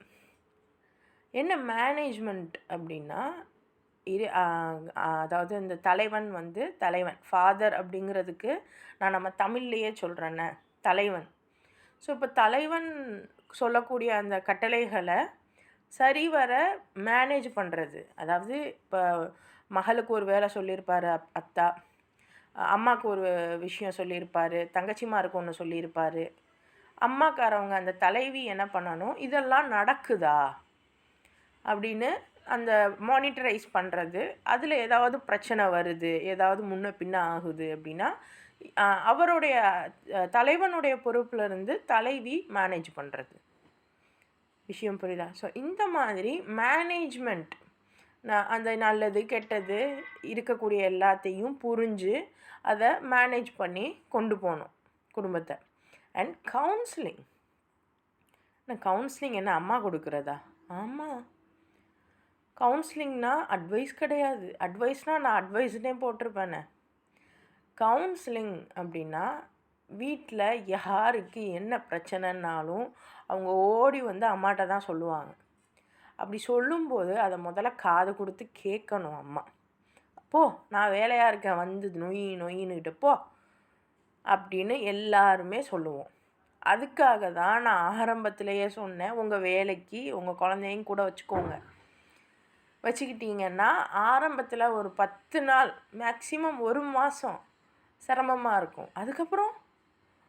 என்ன மேனேஜ்மெண்ட் அப்படின்னா, அதாவது இந்த தலைவன் ஃபாதர் அப்படிங்கிறதுக்கு நான் நம்ம தமிழ்லையே சொல்கிறேன்னே தலைவன். ஸோ இப்போ தலைவன் சொல்லக்கூடிய அந்த கட்டளைகளை சரிவர மேனேஜ் பண்ணுறது. அதாவது இப்போ மகளுக்கு ஒரு வேலை சொல்லியிருப்பார் அத்தா, அம்மாவுக்கு ஒரு விஷயம் சொல்லியிருப்பார், தங்கச்சிமாருக்கு ஒன்று சொல்லியிருப்பார். அம்மாக்காரவங்க அந்த தலைவி என்ன பண்ணணும், இதெல்லாம் நடக்குதா அப்படின்னு அந்த மானிட்டரைஸ் பண்ணுறது. அதில் ஏதாவது பிரச்சனை வருது, ஏதாவது முன்ன பின்ன ஆகுது அப்படின்னா அவருடைய தலைவனுடைய பொறுப்பிலிருந்து தலைவி மேனேஜ் பண்ணுறது. விஷயம் புரியுதா? ஸோ இந்த மாதிரி மேனேஜ்மெண்ட், அந்த நல்லது கெட்டது இருக்கக்கூடிய எல்லாத்தையும் புரிஞ்சு அதை மேனேஜ் பண்ணி கொண்டு போகணும் குடும்பத்தை. அண்ட் கவுன்சிலிங் என்ன அம்மா கொடுக்குறதா? ஆமாம், கவுன்சிலிங்னா அட்வைஸ் கிடையாது. அட்வைஸ்னால் நான் அட்வைஸ்னே போட்டிருப்பேனே. கவுன்சிலிங் அப்படின்னா வீட்டில் யாருக்கு என்ன பிரச்சனைனாலும் அவங்க ஓடி வந்து அம்மாட்ட தான் சொல்லுவாங்க. அப்படி சொல்லும்போது அதை முதல்ல காது கொடுத்து கேட்கணும் அம்மா. போ, நான் வேலையாக இருக்கேன், வந்து நொயின்னுக்கிட்ட போ அப்படின்னு எல்லாருமே சொல்லுவோம். அதுக்காக தான் நான் ஆரம்பத்திலேயே சொன்னேன், உங்கள் வேலைக்கு உங்கள் குழந்தையும் கூட வச்சுக்கிட்டிங்கன்னா ஆரம்பத்தில் ஒரு 10 நாள் மேக்ஸிமம் 1 மாதம் சிரமமாக இருக்கும். அதுக்கப்புறம்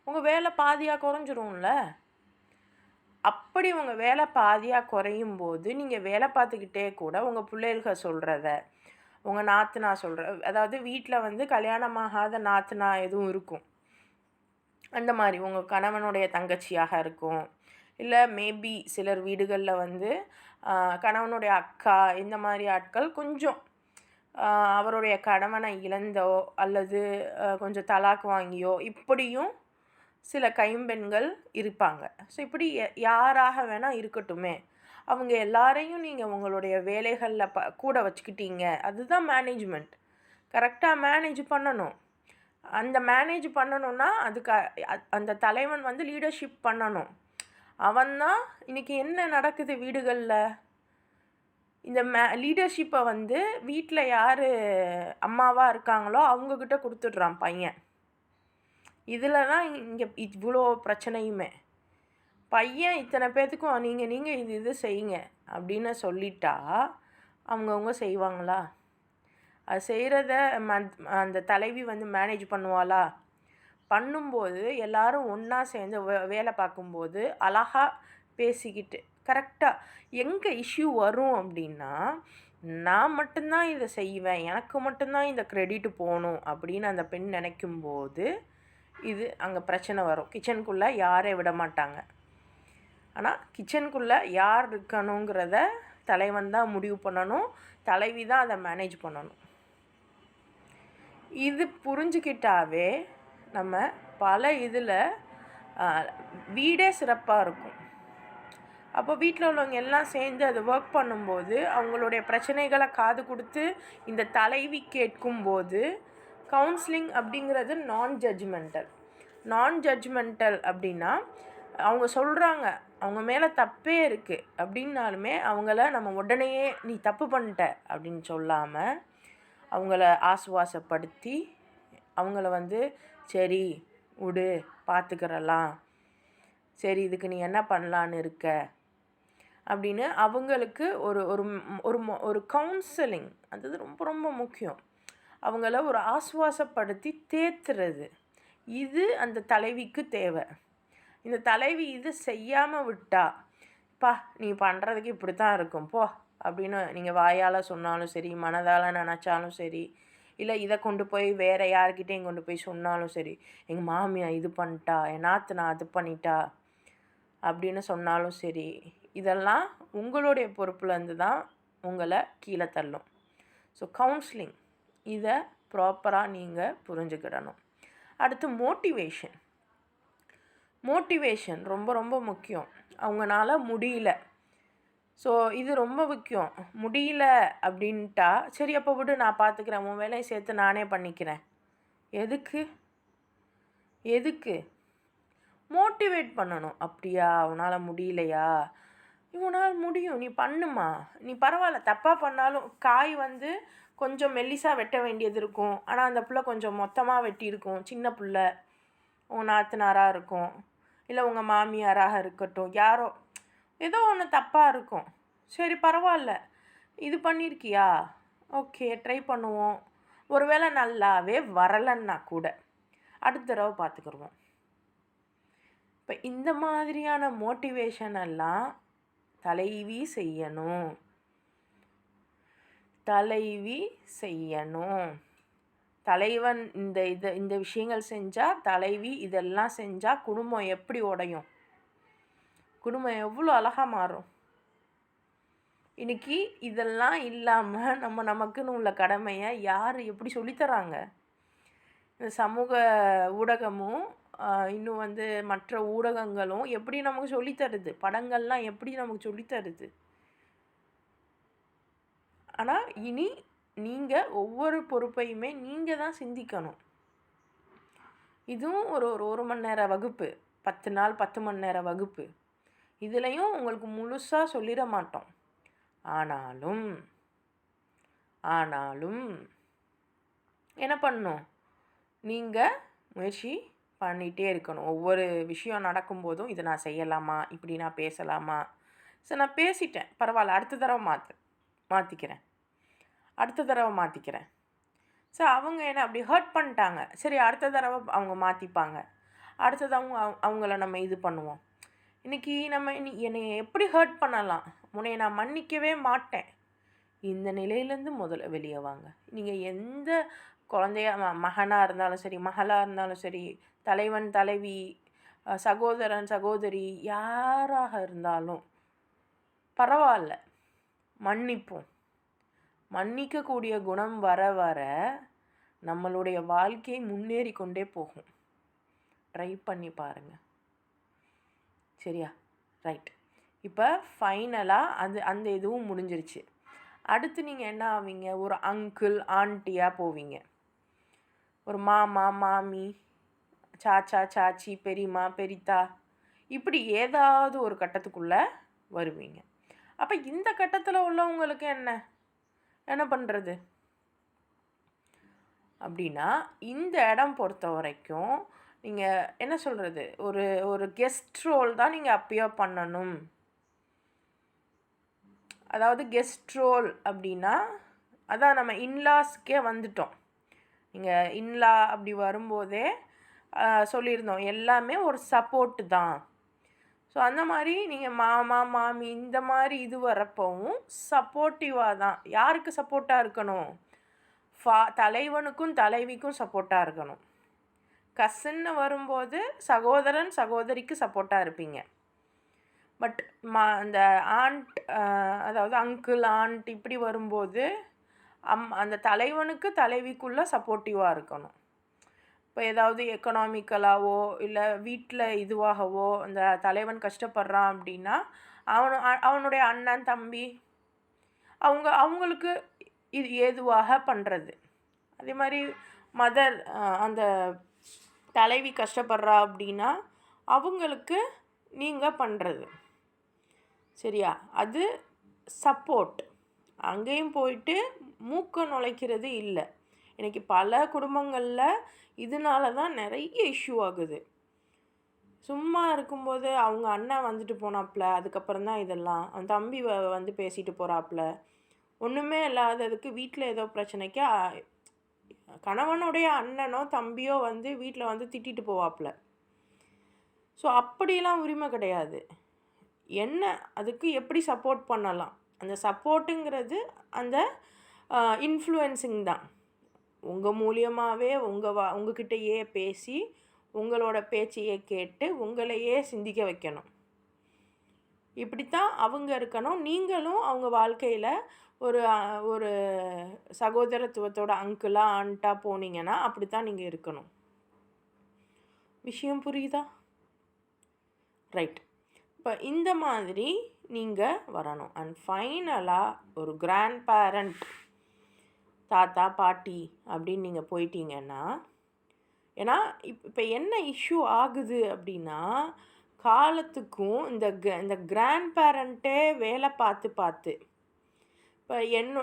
உங்கள் வேலை பாதியாக குறைஞ்சிரும்ல. அப்படி உங்கள் வேலை பாதியாக குறையும் போது நீங்கள் வேலை பார்த்துக்கிட்டே கூட உங்கள் பிள்ளைகள் சொல்கிறத, உங்கள் நாத்தனா அதாவது வீட்டில் வந்து கல்யாணமாகாத நாத்தனா எதுவும் இருக்கும், அந்த மாதிரி உங்கள் கணவனுடைய தங்கச்சியாக இருக்கும். இல்லை மேபி சிலர் வீடுகளில் வந்து கணவனுடைய அக்கா, இந்த மாதிரி ஆட்கள் கொஞ்சம் அவருடைய கணவனை இழந்தோ அல்லது கொஞ்சம் தலாக் வாங்கியோ இப்படியும் சில கைம்பெண்கள் இருப்பாங்க. ஸோ இப்படி யாராக வேணால் இருக்கட்டுமே, அவங்க எல்லாரையும் நீங்கள் உங்களுடைய வேலைகளில் கூட வச்சுக்கிட்டீங்க. அதுதான் மேனேஜ்மெண்ட். கரெக்டாக மேனேஜ் பண்ணணும். அந்த மேனேஜ் பண்ணணுன்னா அதுக்கு அந்த தலைவன் வந்து லீடர்ஷிப் பண்ணணும். அவன்தான் இன்றைக்கி என்ன நடக்குது வீடுகளில், இந்த லீடர்ஷிப்பை வந்து வீட்டில் யார் அம்மாவாக இருக்காங்களோ அவங்கக்கிட்ட கொடுத்துட்றான் பையன். இதில் தான் இங்கே இவ்வளோ பிரச்சனையுமே. பையன் இத்தனை பேர்த்துக்கும் நீங்கள் இது செய்யுங்க அப்படின்னு சொல்லிட்டா அவங்கவுங்க செய்வாங்களா? அது செய்கிறத அந்த தலைவி வந்து மேனேஜ் பண்ணுவாளா? பண்ணும்போது எல்லாரும் ஒன்றா சேர்ந்து வேலை பார்க்கும்போது அழகாக பேசிக்கிட்டு கரெக்டாக எங்கே இஷ்யூ வரும் அப்படின்னா, நான் மட்டும்தான் இதை செய்வேன், எனக்கு மட்டும்தான் இந்த க்ரெடிட் போகணும் அப்படின்னு அந்த பெண் நினைக்கும்போது இது அங்கே பிரச்சனை வரும். கிச்சனுக்குள்ளே யாரை விட மாட்டாங்க. ஆனால் கிச்சனுக்குள்ளே யார் இருக்கணுங்கிறத தலைவன் தான் முடிவு பண்ணணும், தலைவி தான் அதை மேனேஜ் பண்ணணும். இது புரிஞ்சுக்கிட்டாவே நம்ம பல இதில் வீடே சிறப்பாக இருக்கும். அப்போ வீட்டில் உள்ளவங்க எல்லாம் சேர்ந்து அது ஒர்க் பண்ணும்போது அவங்களுடைய பிரச்சனைகளை காது கொடுத்து இந்த தலைவி கேட்கும்போது கவுன்சிலிங் அப்படிங்கிறது நான் ஜட்ஜ்மெண்டல் அப்படின்னா அவங்க சொல்கிறாங்க அவங்க மேலே தப்பே இருக்குது அப்படின்னாலுமே அவங்கள நம்ம உடனேயே நீ தப்பு பண்ணிட்ட அப்படின்னு சொல்லாமல் அவங்கள ஆசுவாசப்படுத்தி அவங்கள வந்து சரி விடு பார்த்துக்கிறலாம், சரி இதுக்கு நீ என்ன பண்ணலான்னு இருக்க அப்படின்னு அவங்களுக்கு ஒரு ஒரு ஒரு ஒரு கவுன்சிலிங் அது ரொம்ப ரொம்ப முக்கியம். அவங்கள ஒரு ஆசுவாசப்படுத்தி தேத்துறது இது அந்த தலைவிக்கு தேவை. இந்த தலைவி இது செய்யாமல் விட்டா நீ பண்ணுறதுக்கு இப்படி தான் இருக்கும் போ அப்படின்னு நீங்கள் வாயால் சொன்னாலும் சரி, மனதால் நினச்சாலும் சரி, இல்லை இதை கொண்டு போய் வேறு யார்கிட்டையும் கொண்டு போய் சொன்னாலும் சரி, எங்கள் மாமியா இது பண்ணிட்டா, என் நாத்தனா அது பண்ணிட்டா அப்படின்னு சொன்னாலும் சரி, இதெல்லாம் உங்களுடைய பொறுப்புலேருந்து தான் உங்களை கீழே தள்ளும். ஸோ கவுன்சிலிங் இதை ப்ராப்பராக நீங்கள் புரிஞ்சுக்கிடணும். அடுத்து மோட்டிவேஷன் ரொம்ப ரொம்ப முக்கியம். அவங்களால முடியல, ஸோ இது ரொம்ப முக்கியம். முடியல அப்படின்ட்டா சரி அப்போ விடு நான் பார்த்துக்கிறேன், உன் வேலையை சேர்த்து நானே பண்ணிக்கிறேன். எதுக்கு மோட்டிவேட் பண்ணணும். அப்படியா உன்னால் முடியலையா, உன்னால் முடியும், நீ பண்ணுமா, நீ பரவாயில்ல தப்பாக பண்ணாலும் காய் வந்து கொஞ்சம் மெல்லிசாக வெட்ட வேண்டியது இருக்கும், ஆனால் அந்த பிள்ளை கொஞ்சம் மொத்தமாக வெட்டியிருக்கும், சின்ன பிள்ளை, உங்கள் நாத்தனாராக இருக்கும், இல்லை உங்கள் மாமியாராக இருக்கட்டும், யாரோ ஏதோ ஒன்று தப்பாக இருக்கும், சரி பரவாயில்ல இது பண்ணியிருக்கியா, ஓகே ட்ரை பண்ணுவோம், ஒருவேளை நல்லாவே வரலைன்னா கூட அடுத்த தடவை பார்த்துக்குருவோம். இப்போ இந்த மாதிரியான மோட்டிவேஷன் எல்லாம் தலைவி செய்யணும். தலைவன் இந்த விஷயங்கள் செஞ்சால், தலைவி இதெல்லாம் செஞ்சால் குடும்பம் எப்படி உடையும், குடும்பம் எவ்வளோ அழகாக மாறும். இன்றைக்கி இதெல்லாம் இல்லாமல் நமக்குன்னு உள்ள கடமையை யார் எப்படி சொல்லித்தராங்க? இந்த சமூக ஊடகமும் இன்னும் வந்து மற்ற ஊடகங்களும் எப்படி நமக்கு சொல்லித்தருது, படங்கள்லாம் எப்படி நமக்கு சொல்லித்தருது. ஆனால் இனி நீங்கள் ஒவ்வொரு பொறுப்பையுமே நீங்கள் தான் சிந்திக்கணும். இதுவும் ஒரு மணி நேர வகுப்பு, 10 நாள் 10 மணி நேர வகுப்பு. இதுலேயும் உங்களுக்கு முழுசாக சொல்லிட மாட்டோம். ஆனாலும் என்ன பண்ணணும், நீங்கள் முயற்சி பண்ணிகிட்டே இருக்கணும். ஒவ்வொரு விஷயம் நடக்கும்போதும் இதை நான் செய்யலாமா, இப்படி நான் பேசலாமா, சரி நான் பேசிட்டேன் பரவாயில்ல அடுத்த தடவை மாற்றிக்கிறேன். ஸோ அவங்க என்ன அப்படி ஹர்ட் பண்ணிட்டாங்க, சரி அடுத்த தடவை அவங்க மாற்றிப்பாங்க, அடுத்தது அவங்கள நம்ம இது பண்ணுவோம். இன்றைக்கி என்னை எப்படி ஹர்ட் பண்ணலாம், உன்னை நான் மன்னிக்கவே மாட்டேன், இந்த நிலையிலேருந்து முதல்ல வெளியே வாங்க. நீங்கள் எந்த மகனாக இருந்தாலும் சரி, மகளாக இருந்தாலும் சரி, தலைவன் தலைவி, சகோதரன் சகோதரி, யாராக இருந்தாலும் பரவாயில்ல, மன்னிக்கக்கூடிய குணம் வர வர நம்மளுடைய வாழ்க்கை முன்னேறி கொண்டே போகும். ட்ரை பண்ணி பாருங்கள், சரியா? ரைட். இப்போ ஃபைனலாக அந்த இதுவும் முடிஞ்சிருச்சு. அடுத்து நீங்கள் என்ன ஆவீங்க, ஒரு அங்கிள் ஆண்டியாக போவீங்க, ஒரு மாமா மாமி, சாச்சா சாச்சி, பெரியம்மா பெரித்தா, இப்படி ஏதாவது ஒரு கட்டத்துக்குள்ளே வருவீங்க. அப்போ இந்த கட்டத்தில் உள்ளவங்களுக்கு என்ன பண்ணுறது அப்படின்னா, இந்த இடம் பொறுத்த வரைக்கும் நீங்கள் என்ன சொல்கிறது, ஒரு ஒரு கெஸ்ட் ரோல் தான் நீங்கள் அப்பியர் பண்ணணும். அதாவது கெஸ்ட் ரோல் அப்படின்னா, அதான் நம்ம இன்லாஸ்க்கே வந்துட்டோம். நீங்கள் இன்லா அப்படி வரும்போதே சொல்லியிருந்தோம், எல்லாமே ஒரு சப்போர்ட்டு தான். ஸோ அந்த மாதிரி நீங்கள் மாமா மாமி இந்த மாதிரி இது வரப்பவும் சப்போர்ட்டிவாக தான். யாருக்கு சப்போர்ட்டாக இருக்கணும்? தலைவனுக்கும் தலைவிக்கும் சப்போர்ட்டாக இருக்கணும். கசின்னு வரும்போது சகோதரன் சகோதரிக்கு சப்போர்ட்டாக இருப்பீங்க. பட் அந்த ஆண்ட் அதாவது அங்கிள் ஆண்ட் இப்படி வரும்போது அந்த தலைவனுக்கு தலைவிக்குள்ளே சப்போர்ட்டிவாக இருக்கணும். இப்போ ஏதாவது எக்கனாமிக்கலாகவோ இல்லை வீட்டில் இதுவாகவோ அந்த தலைவன் கஷ்டப்படுறான் அப்படின்னா அவனுடைய அண்ணன் தம்பி அவங்களுக்கு இது ஏதுவாக பண்ணுறது. அதே மாதிரி மதர் அந்த தலைவி கஷ்டப்படுறா அப்படின்னா அவங்களுக்கு நீங்கள் பண்ணுறது சரியா, அது சப்போர்ட். அங்கேயும் போயிட்டு மூக்க நுழைக்கிறது இல்லை. இன்றைக்கி பல குடும்பங்களில் இதனால தான் நிறைய இஷ்யூ ஆகுது. சும்மா இருக்கும்போது அவங்க அண்ணன் வந்துட்டு போனாப்புல, அதுக்கப்புறம் தான் இதெல்லாம் அவன் தம்பி வந்து பேசிட்டு போகிறாப்புல, ஒன்றுமே இல்லாததுக்கு வீட்டில் ஏதோ பிரச்சனைக்கு கணவனுடைய அண்ணனோ தம்பியோ வந்து வீட்டில் வந்து திட்டிட்டு போவாப்புல. ஸோ அப்படிலாம் உரிமை கிடையாது. என்ன அதுக்கு எப்படி சப்போர்ட் பண்ணலாம், அந்த சப்போர்ட்டுங்கிறது அந்த இன்ஃப்ளூயன்சிங் தான். உங்கள் மூலியமாகவே உங்ககிட்டயே பேசி உங்களோட பேச்சையே கேட்டு உங்களையே சிந்திக்க வைக்கணும். இப்படித்தான் அவங்க இருக்கணும். நீங்களும் அவங்க வாழ்க்கையில் ஒரு ஒரு சகோதரத்துவத்தோட அங்கிளாக ஆண்ட்டாக போனீங்கன்னா அப்படித்தான் நீங்கள் இருக்கணும். விஷயம் புரியுதா? ரைட். இப்போ இந்த மாதிரி நீங்கள் வரணும். அண்ட் ஃபைனலாக ஒரு கிராண்ட் பேரண்ட், தாத்தா பாட்டி அப்படின்னு நீங்கள் போயிட்டீங்கன்னா, ஏன்னா இப்போ என்ன இஷ்யூ ஆகுது அப்படின்னா, காலத்துக்கும் இந்த கிராண்ட் பேரண்ட்டே வேலை பார்த்து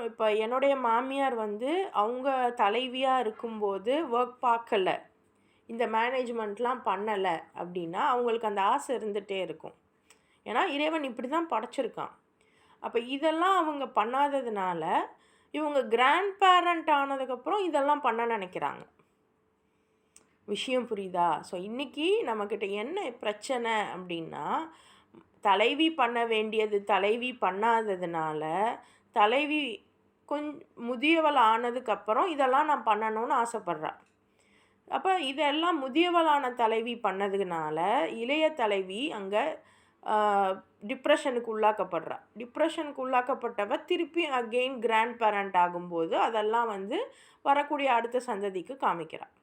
இப்போ என்னுடைய மாமியார் வந்து அவங்க தலைவியாக இருக்கும்போது ஒர்க் பார்க்கலை, இந்த மேனேஜ்மெண்ட்லாம் பண்ணலை அப்படின்னா அவங்களுக்கு அந்த ஆசை இருந்துகிட்டே இருக்கும். ஏன்னா இறைவன் இப்படி தான் படைச்சிருக்கான். அப்போ இதெல்லாம் அவங்க பண்ணாததுனால இவங்க கிராண்ட் பேரண்ட் ஆனதுக்கப்புறம் இதெல்லாம் பண்ண நினைக்கிறாங்க. விஷயம் புரியுதா? ஸோ இன்றைக்கி நம்மக்கிட்ட என்ன பிரச்சனை அப்படின்னா, தலைவி பண்ண வேண்டியது தலைவி பண்ணாததுனால தலைவி முதியவள் ஆனதுக்கப்புறம் இதெல்லாம் நான் பண்ணணும்னு ஆசைப்பட்றா. அப்போ இதெல்லாம் முதியவளான தலைவி பண்ணதுனால இளைய தலைவி அங்கே டிப்ரெஷனுக்கு உள்ளாக்கப்படுறா. டிப்ரெஷனுக்கு உள்ளாக்கப்பட்டவ திருப்பி அகெயின் கிராண்ட் பேரண்ட் ஆகும்போது அதெல்லாம் வந்து வரக்கூடிய அடுத்த சந்ததிக்கு காமிக்கிறாள்.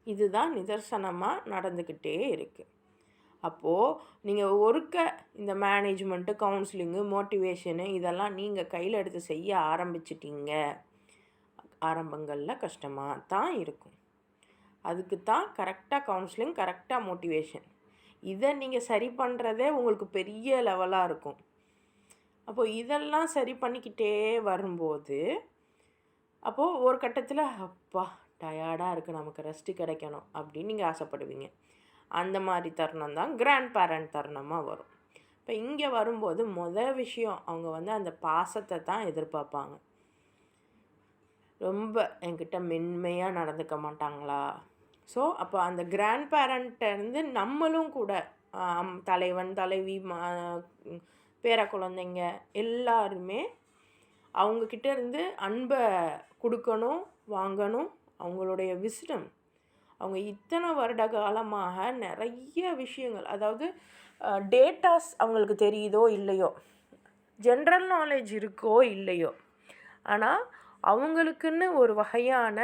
இதுதான் நிதர்சனமாக நடந்துக்கிட்டே இருக்குது. அப்போது நீங்கள் இந்த மேனேஜ்மெண்ட்டு, கவுன்சிலிங்கு, மோட்டிவேஷனு இதெல்லாம் நீங்கள் கையில் எடுத்து செய்ய ஆரம்பிச்சிட்டிங்க, ஆரம்பங்களில் கஷ்டமாக தான் இருக்கும். அதுக்கு தான் கரெக்டாக கவுன்சிலிங், கரெக்டாக மோட்டிவேஷன், இதை நீங்கள் சரி பண்ணுறதே உங்களுக்கு பெரிய லெவலாக இருக்கும். அப்போது இதெல்லாம் சரி பண்ணிக்கிட்டே வரும்போது அப்போது ஒரு கட்டத்தில் அப்பா டயர்டாக இருக்குது, நமக்கு ரெஸ்ட்டு கிடைக்கணும் அப்படின்னு நீங்கள் ஆசைப்படுவீங்க. அந்த மாதிரி தருணம் தான் கிராண்ட் பேரண்ட் தருணமாக வரும். இப்போ இங்கே வரும்போது விஷயம் அவங்க வந்து அந்த பாசத்தை தான் எதிர்பார்ப்பாங்க. ரொம்ப என்கிட்ட மென்மையாக நடந்துக்க மாட்டாங்களா? ஸோ அப்போ அந்த கிராண்ட் பேரண்ட்டேருந்து நம்மளும் கூட தலைவன் தலைவி பேர குழந்தைங்க எல்லாருமே அவங்கக்கிட்ட இருந்து அன்பை கொடுக்கணும், வாங்கணும். அவங்களுடைய விஸ்டம், அவங்க இத்தனை வருட காலமாக நிறைய விஷயங்கள், அதாவது டேட்டாஸ் அவங்களுக்கு தெரியுதோ இல்லையோ, ஜென்ரல் நாலேஜ் இருக்கோ இல்லையோ, ஆனால் அவங்களுக்குன்னு ஒரு வகையான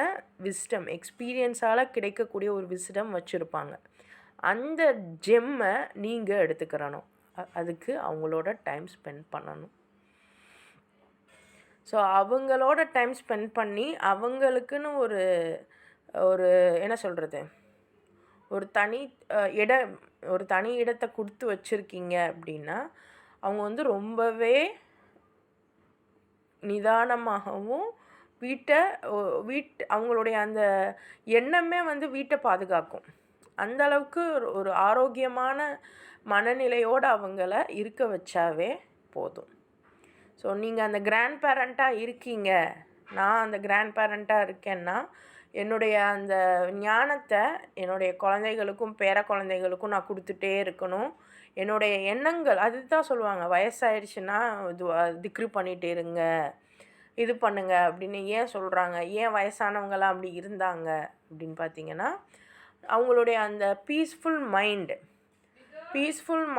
விஸ்டம், எக்ஸ்பீரியன்ஸால் கிடைக்கக்கூடிய ஒரு விஸ்டம் வச்சுருப்பாங்க. அந்த ஜெம்மை நீங்கள் எடுத்துக்கிறணும். அதுக்கு அவங்களோட டைம் ஸ்பெண்ட் பண்ணணும். ஸோ அவங்களோட டைம் ஸ்பெண்ட் பண்ணி அவங்களுக்குன்னு ஒரு என்ன சொல்கிறது, ஒரு தனி இடத்தை கொடுத்து வச்சுருக்கீங்க அப்படின்னா அவங்க வந்து ரொம்பவே நிதானமாகவும் அவங்களுடைய அந்த எண்ணமே வந்து வீட்டை பாதுகாக்கும். அந்த அளவுக்கு ஒரு ஆரோக்கியமான மனநிலையோடு அவங்கள இருக்க வச்சாவே போதும். ஸோ நீங்கள் அந்த கிராண்ட் பேரண்ட்டாக இருக்கீங்க, நான் அந்த கிராண்ட் பேரண்ட்டாக இருக்கேன்னா என்னுடைய அந்த ஞானத்தை என்னுடைய குழந்தைகளுக்கும் பேர குழந்தைகளுக்கும் நான் கொடுத்துட்டே இருக்கணும். என்னுடைய எண்ணங்கள் அதுதான் சொல்லுவாங்க, வயசாயிடுச்சுன்னா திக்ரு பண்ணிகிட்டே இருங்க, இது பண்ணுங்க அப்படின்னு ஏன் சொல்கிறாங்க? ஏன் வயசானவங்களாம் அப்படி இருந்தாங்க அப்படின்னு பார்த்தீங்கன்னா, அவங்களுடைய அந்த பீஸ்ஃபுல்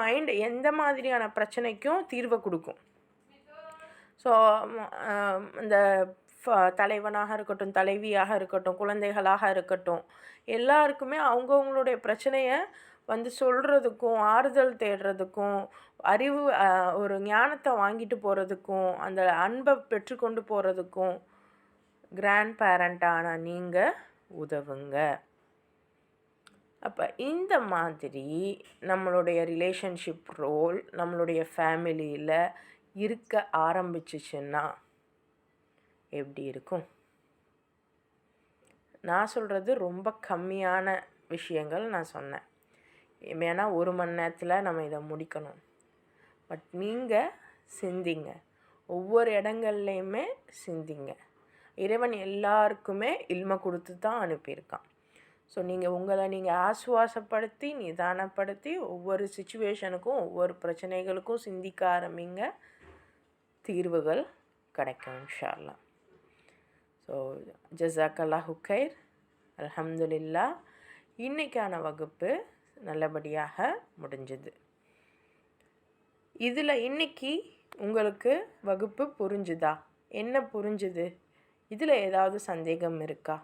மைண்ட் எந்த மாதிரியான பிரச்சனைக்கும் தீர்வை கொடுக்கும். ஸோ இந்த தலைவனாக இருக்கட்டும், தலைவியாக இருக்கட்டும், குழந்தைகளாக இருக்கட்டும், எல்லாருக்குமே அவங்கவுங்களுடைய பிரச்சனையை வந்து சொல்கிறதுக்கும், ஆறுதல் தேடுறதுக்கும், அறிவு ஒரு ஞானத்தை வாங்கிட்டு போகிறதுக்கும், அந்த அன்பை பெற்றுக்கொண்டு போகிறதுக்கும் கிராண்ட் பேரண்டான நீங்கள் உதவுங்க. அப்போ இந்த மாதிரி நம்மளுடைய ரிலேஷன்ஷிப் ரோல் நம்மளுடைய ஃபேமிலியில் இருக்க ஆரம்பிச்சிச்சுன்னா எப்படி இருக்கும்? நான் சொல்கிறது ரொம்ப கம்மியான விஷயங்கள் நான் சொன்னேன். ஏன்னா 1 மணி நேரத்தில் நம்ம இதை முடிக்கணும். பட் நீங்கள் சிந்திங்க, ஒவ்வொரு இடங்கள்லையுமே சிந்திங்க. இறைவன் எல்லாருக்குமே இல்மை கொடுத்து தான் அனுப்பியிருக்கான். ஸோ உங்களை நீங்கள் ஆசுவாசப்படுத்தி நிதானப்படுத்தி ஒவ்வொரு சிச்சுவேஷனுக்கும் ஒவ்வொரு பிரச்சனைகளுக்கும் சிந்திக்க ஆரம்பிங்க, தீர்வுகள் கிடைக்கும் இன்ஷா அல்லாஹ். ஸோ ஜஸாக்கல்லாஹு கைர். அல்ஹம்துலில்லாஹ். இன்றைக்கான வகுப்பு நல்லபடியாக முடிஞ்சது. இதில் இன்றைக்கி உங்களுக்கு வகுப்பு புரிஞ்சுதா? என்ன புரிஞ்சுது? இதில் ஏதாவது சந்தேகம் இருக்கா?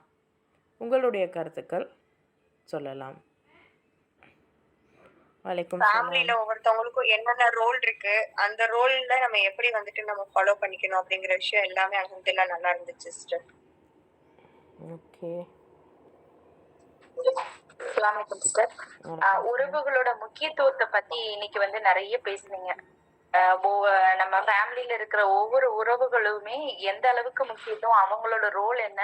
உங்களுடைய கருத்துக்கள் சொல்லலாம். ஃபேமிலில ஒவ்வொருத்தவங்களுக்கும் என்னென்ன ரோல் இருக்கு, அந்த ரோல்ல நம்ம எப்படி வந்துட்டு நம்ம ஃபாலோ பண்ணிக்கணும் அப்படிங்கிற விஷயம் எல்லாமே அல்ஹம்துலில்லாஹ் நல்லா இருந்துச்சு சிஸ்டர். ஓகே. அஸ்ஸலாமு அலைக்கும் சிஸ்டர். உறவுகளோட முக்கியத்துவத்தை பத்தி இன்னைக்கு வந்து நிறைய பேசுனீங்க. நம்ம ஃபேமிலியில இருக்கிற ஒவ்வொரு உறவுகளுமே எந்த அளவுக்கு முக்கியத்துவம், அவங்களோட ரோல் என்ன,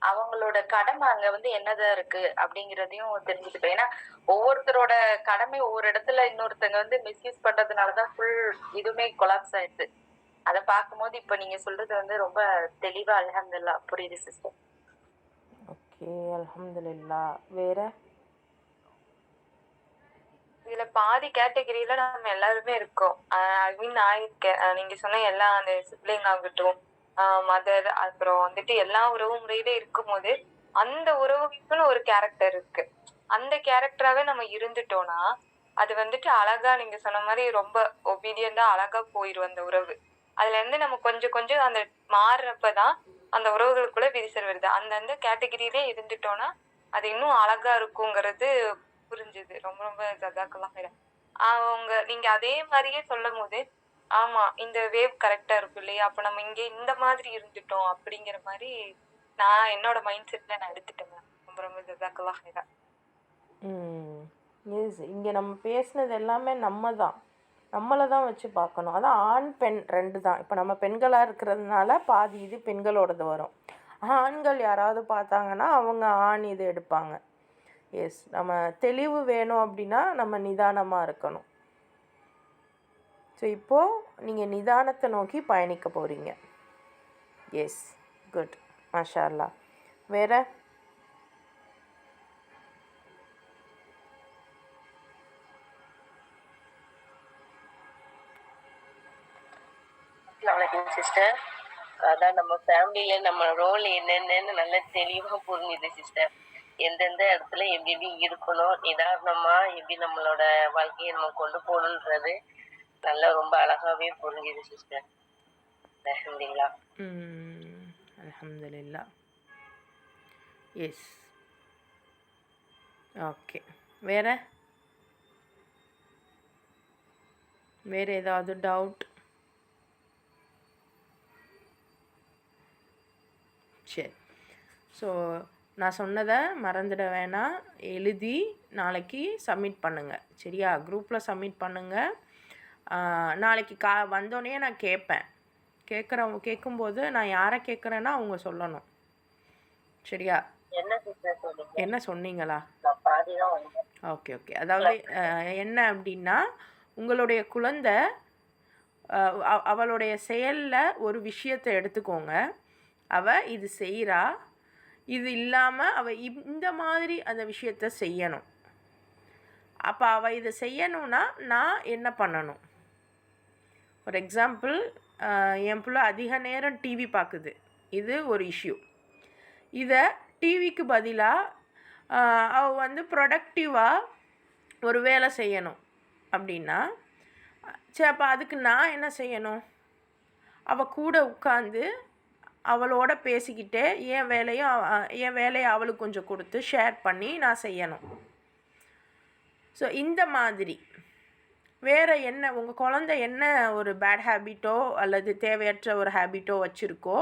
அவங்களோட கடமை அங்க வந்து என்னதான் இருக்கு அப்படிங்கறதையும் தெரிஞ்சுக்கிட்டோம். ஏன்னா ஒவ்வொருத்தரோட கடமை ஒவ்வொரு இடத்துல இன்னொருத்தங்க வந்து மிஸ்யூஸ் பண்றதுனாலதான் ஃபுல் இதுவுமே கொலாப்ஸ் ஆயிடுது. அதை பார்க்கும்போது இப்ப நீங்க சொல்றது வந்து ரொம்ப தெளிவா அல்ஹம்துலில்லாஹ் புரியுது சிஸ்டர். ஓகே, அல்ஹம்துலில்லாஹ். வேற இதுல பாதி கேட்டகரியில நம்ம எல்லாருமே இருக்கோம். ஐ மீன் நான் இருக்கேன். நீங்க சொன்ன எல்லா அந்த சிப்ளிங் ஆகட்டும், மதர், அப்புறம் வந்துட்டு எல்லா உறவு முறையில இருக்கும்போது அந்த உறவுக்குன்னு ஒரு கேரக்டர் இருக்கு. அந்த கேரக்டராவே நம்ம இருந்துட்டோம்னா அது வந்துட்டு அழகா நீங்க சொன்ன மாதிரி ரொம்ப ஒபீடியண்டா அழகா போயிரும் அந்த உறவு. அதுல இருந்து நம்ம கொஞ்சம் கொஞ்சம் அந்த மாறுறப்பதான் அந்த உறவுகளுக்குள்ள விரிசல் வருது. அந்த கேட்டகரியிலே இருந்துட்டோம்னா அது இன்னும் அழகா இருக்குங்கிறது புரிஞ்சுது. ரொம்ப ரொம்ப ஜஸாக்கல்லாஹ் ஹைரன். நீங்க அதே மாதிரியே சொல்லும் போது ஆமா இந்த வேவ் கரெக்டா இருக்கும் இல்லையா, அப்ப நம்ம இங்க இந்த மாதிரி இருந்துட்டோம் அப்படிங்கிற மாதிரி நான் என்னோட மைண்ட் செட்ல நான் எடுத்துட்டேன். ரொம்ப ரொம்ப ஜஸாக்கல்லாஹ் ஹைரன். இங்கே நம்ம பேசுனது எல்லாமே நம்மளை தான் வச்சு பார்க்கணும். அதான் ஆண் பெண் 2 தான். இப்போ நம்ம பெண்களாக இருக்கிறதுனால பாதி இது பெண்களோடது வரும். ஆண்கள் யாராவது பார்த்தாங்கன்னா அவங்க ஆண் இது எடுப்பாங்க. எஸ், நம்ம தெளிவு வேணும் அப்படின்னா நம்ம நிதானமாக இருக்கணும். ஸோ இப்போது நீங்கள் நிதானத்தை நோக்கி பயணிக்க போகிறீங்க. எஸ், குட், மாஷா அல்லாஹ். வேறு சிஸ்டர், அதான் நம்ம ஃபேமிலியில நம்ம ரோல் என்னென்னு நல்லா தெளிவா புரிஞ்சுது சிஸ்டர். எந்தெந்த இடத்துல எப்படி எப்படி இருக்கணும், நிதானமா எப்படி நம்மளோட வாழ்க்கையை நம்ம கொண்டு போகணுன்றது நல்லா ரொம்ப அழகாவே புரிஞ்சுது சிஸ்டர். அல்ஹம்துலில்லாஹ். அல்ஹம்துலில்லாஹ். Yes, okay. வேறு ஏதாவது டவுட்? சரி. ஸோ நான் சொன்னதை மறந்துட வேணாம், எழுதி நாளைக்கு சப்மிட் பண்ணுங்கள். சரியா? குரூப்பில் சப்மிட் பண்ணுங்கள். நாளைக்கு வந்தோடனே நான் கேட்பேன். கேட்கும்போது நான் யாரை கேட்குறேன்னா அவங்க சொல்லணும். சரியா? என்ன சொன்னீங்களா? ஓகே. அதாவது என்ன அப்படின்னா, உங்களுடைய குழந்தை அவளுடைய செயலில் ஒரு விஷயத்தை எடுத்துக்கோங்க. அவள் இது செய்கிறா, இது இல்லாமல் அவள் இந்த மாதிரி அந்த விஷயத்த செய்யணும். அப்போ அவள் இதை செய்யணும்னா நான் என்ன பண்ணணும்? ஃபார் எக்ஸாம்பிள், என் பிள்ளை அதிக நேரம் டிவி பார்க்குது. இது ஒரு இஷ்யூ. இதை டிவிக்கு பதிலாக அவள் ப்ரொடக்டிவாக ஒரு வேலை செய்யணும் அப்படின்னா, சரி அப்போ அதுக்கு நான் என்ன செய்யணும்? அவள் கூட உட்காந்து அவளோட பேசிக்கிட்டே என் வேலையை அவளுக்கு கொஞ்சம் கொடுத்து ஷேர் பண்ணி நான் செய்யணும். ஸோ இந்த மாதிரி வேறு என்ன உங்கள் குழந்தை என்ன ஒரு பேட் ஹேபிட்டோ அல்லது தேவையற்ற ஒரு ஹேபிட்டோ வச்சுருக்கோ,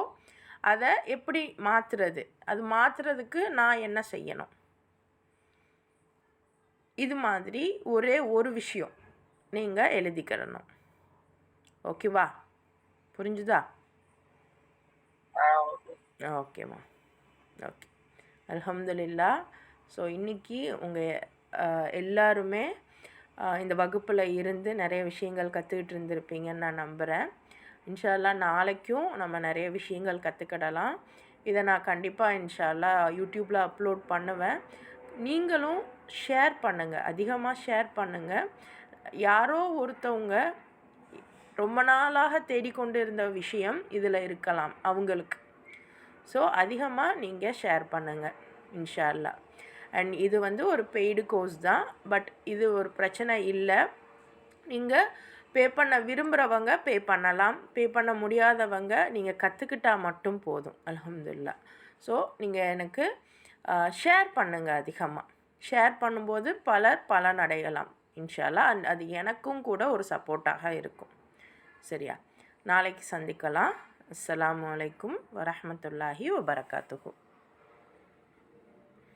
அதை எப்படி மாற்றுறது, அது மாற்றுறதுக்கு நான் என்ன செய்யணும்? இது மாதிரி ஒரே ஒரு விஷயம் நீங்கள் எழுதிக்கிறணும். ஓகேவா? புரிஞ்சுதா? ஓகேம்மா. ஓகே, அல்ஹம்துலில்லாஹ். ஸோ இன்றைக்கி உங்கள் எல்லாருமே இந்த வகுப்பில் இருந்து நிறைய விஷயங்கள் கற்றுக்கிட்டு இருந்திருப்பீங்கன்னு நான் நம்புகிறேன். இன்ஷா அல்லாஹ் நாளைக்கும் நம்ம நிறைய விஷயங்கள் கற்றுக்கிடலாம். இதை நான் கண்டிப்பாக இன்ஷா அல்லாஹ் யூடியூப்பில் அப்லோட் பண்ணுவேன். நீங்களும் ஷேர் பண்ணுங்கள், அதிகமாக ஷேர் பண்ணுங்கள். யாரோ ஒருத்தவங்க ரொம்ப நாளாக தேடிக்கொண்டு இருந்த விஷயம் இதில் இருக்கலாம் அவங்களுக்கு. ஸோ அதிகமாக நீங்கள் ஷேர் பண்ணுங்கள் இன்ஷா அல்லாஹ். அண்ட் இது ஒரு பெய்டு கோர்ஸ் தான். பட் இது ஒரு பிரச்சனை இல்லை. நீங்கள் பே பண்ண விரும்புகிறவங்க பே பண்ணலாம். பே பண்ண முடியாதவங்க நீங்கள் கற்றுக்கிட்டால் மட்டும் போதும். அல்ஹம்துலில்லாஹ். ஸோ நீங்கள் எனக்கு ஷேர் பண்ணுங்கள். அதிகமாக ஷேர் பண்ணும்போது பலர் பலனடையலாம் இன்ஷா அல்லாஹ். அண்ட் அது எனக்கும் கூட ஒரு சப்போர்ட்டாக இருக்கும். சரியா? நாளைக்கு சந்திக்கலாம். அஸ்ஸலாமு அலைக்கும் வரஹ்மத்துல்லாஹி வபரகாத்துஹு.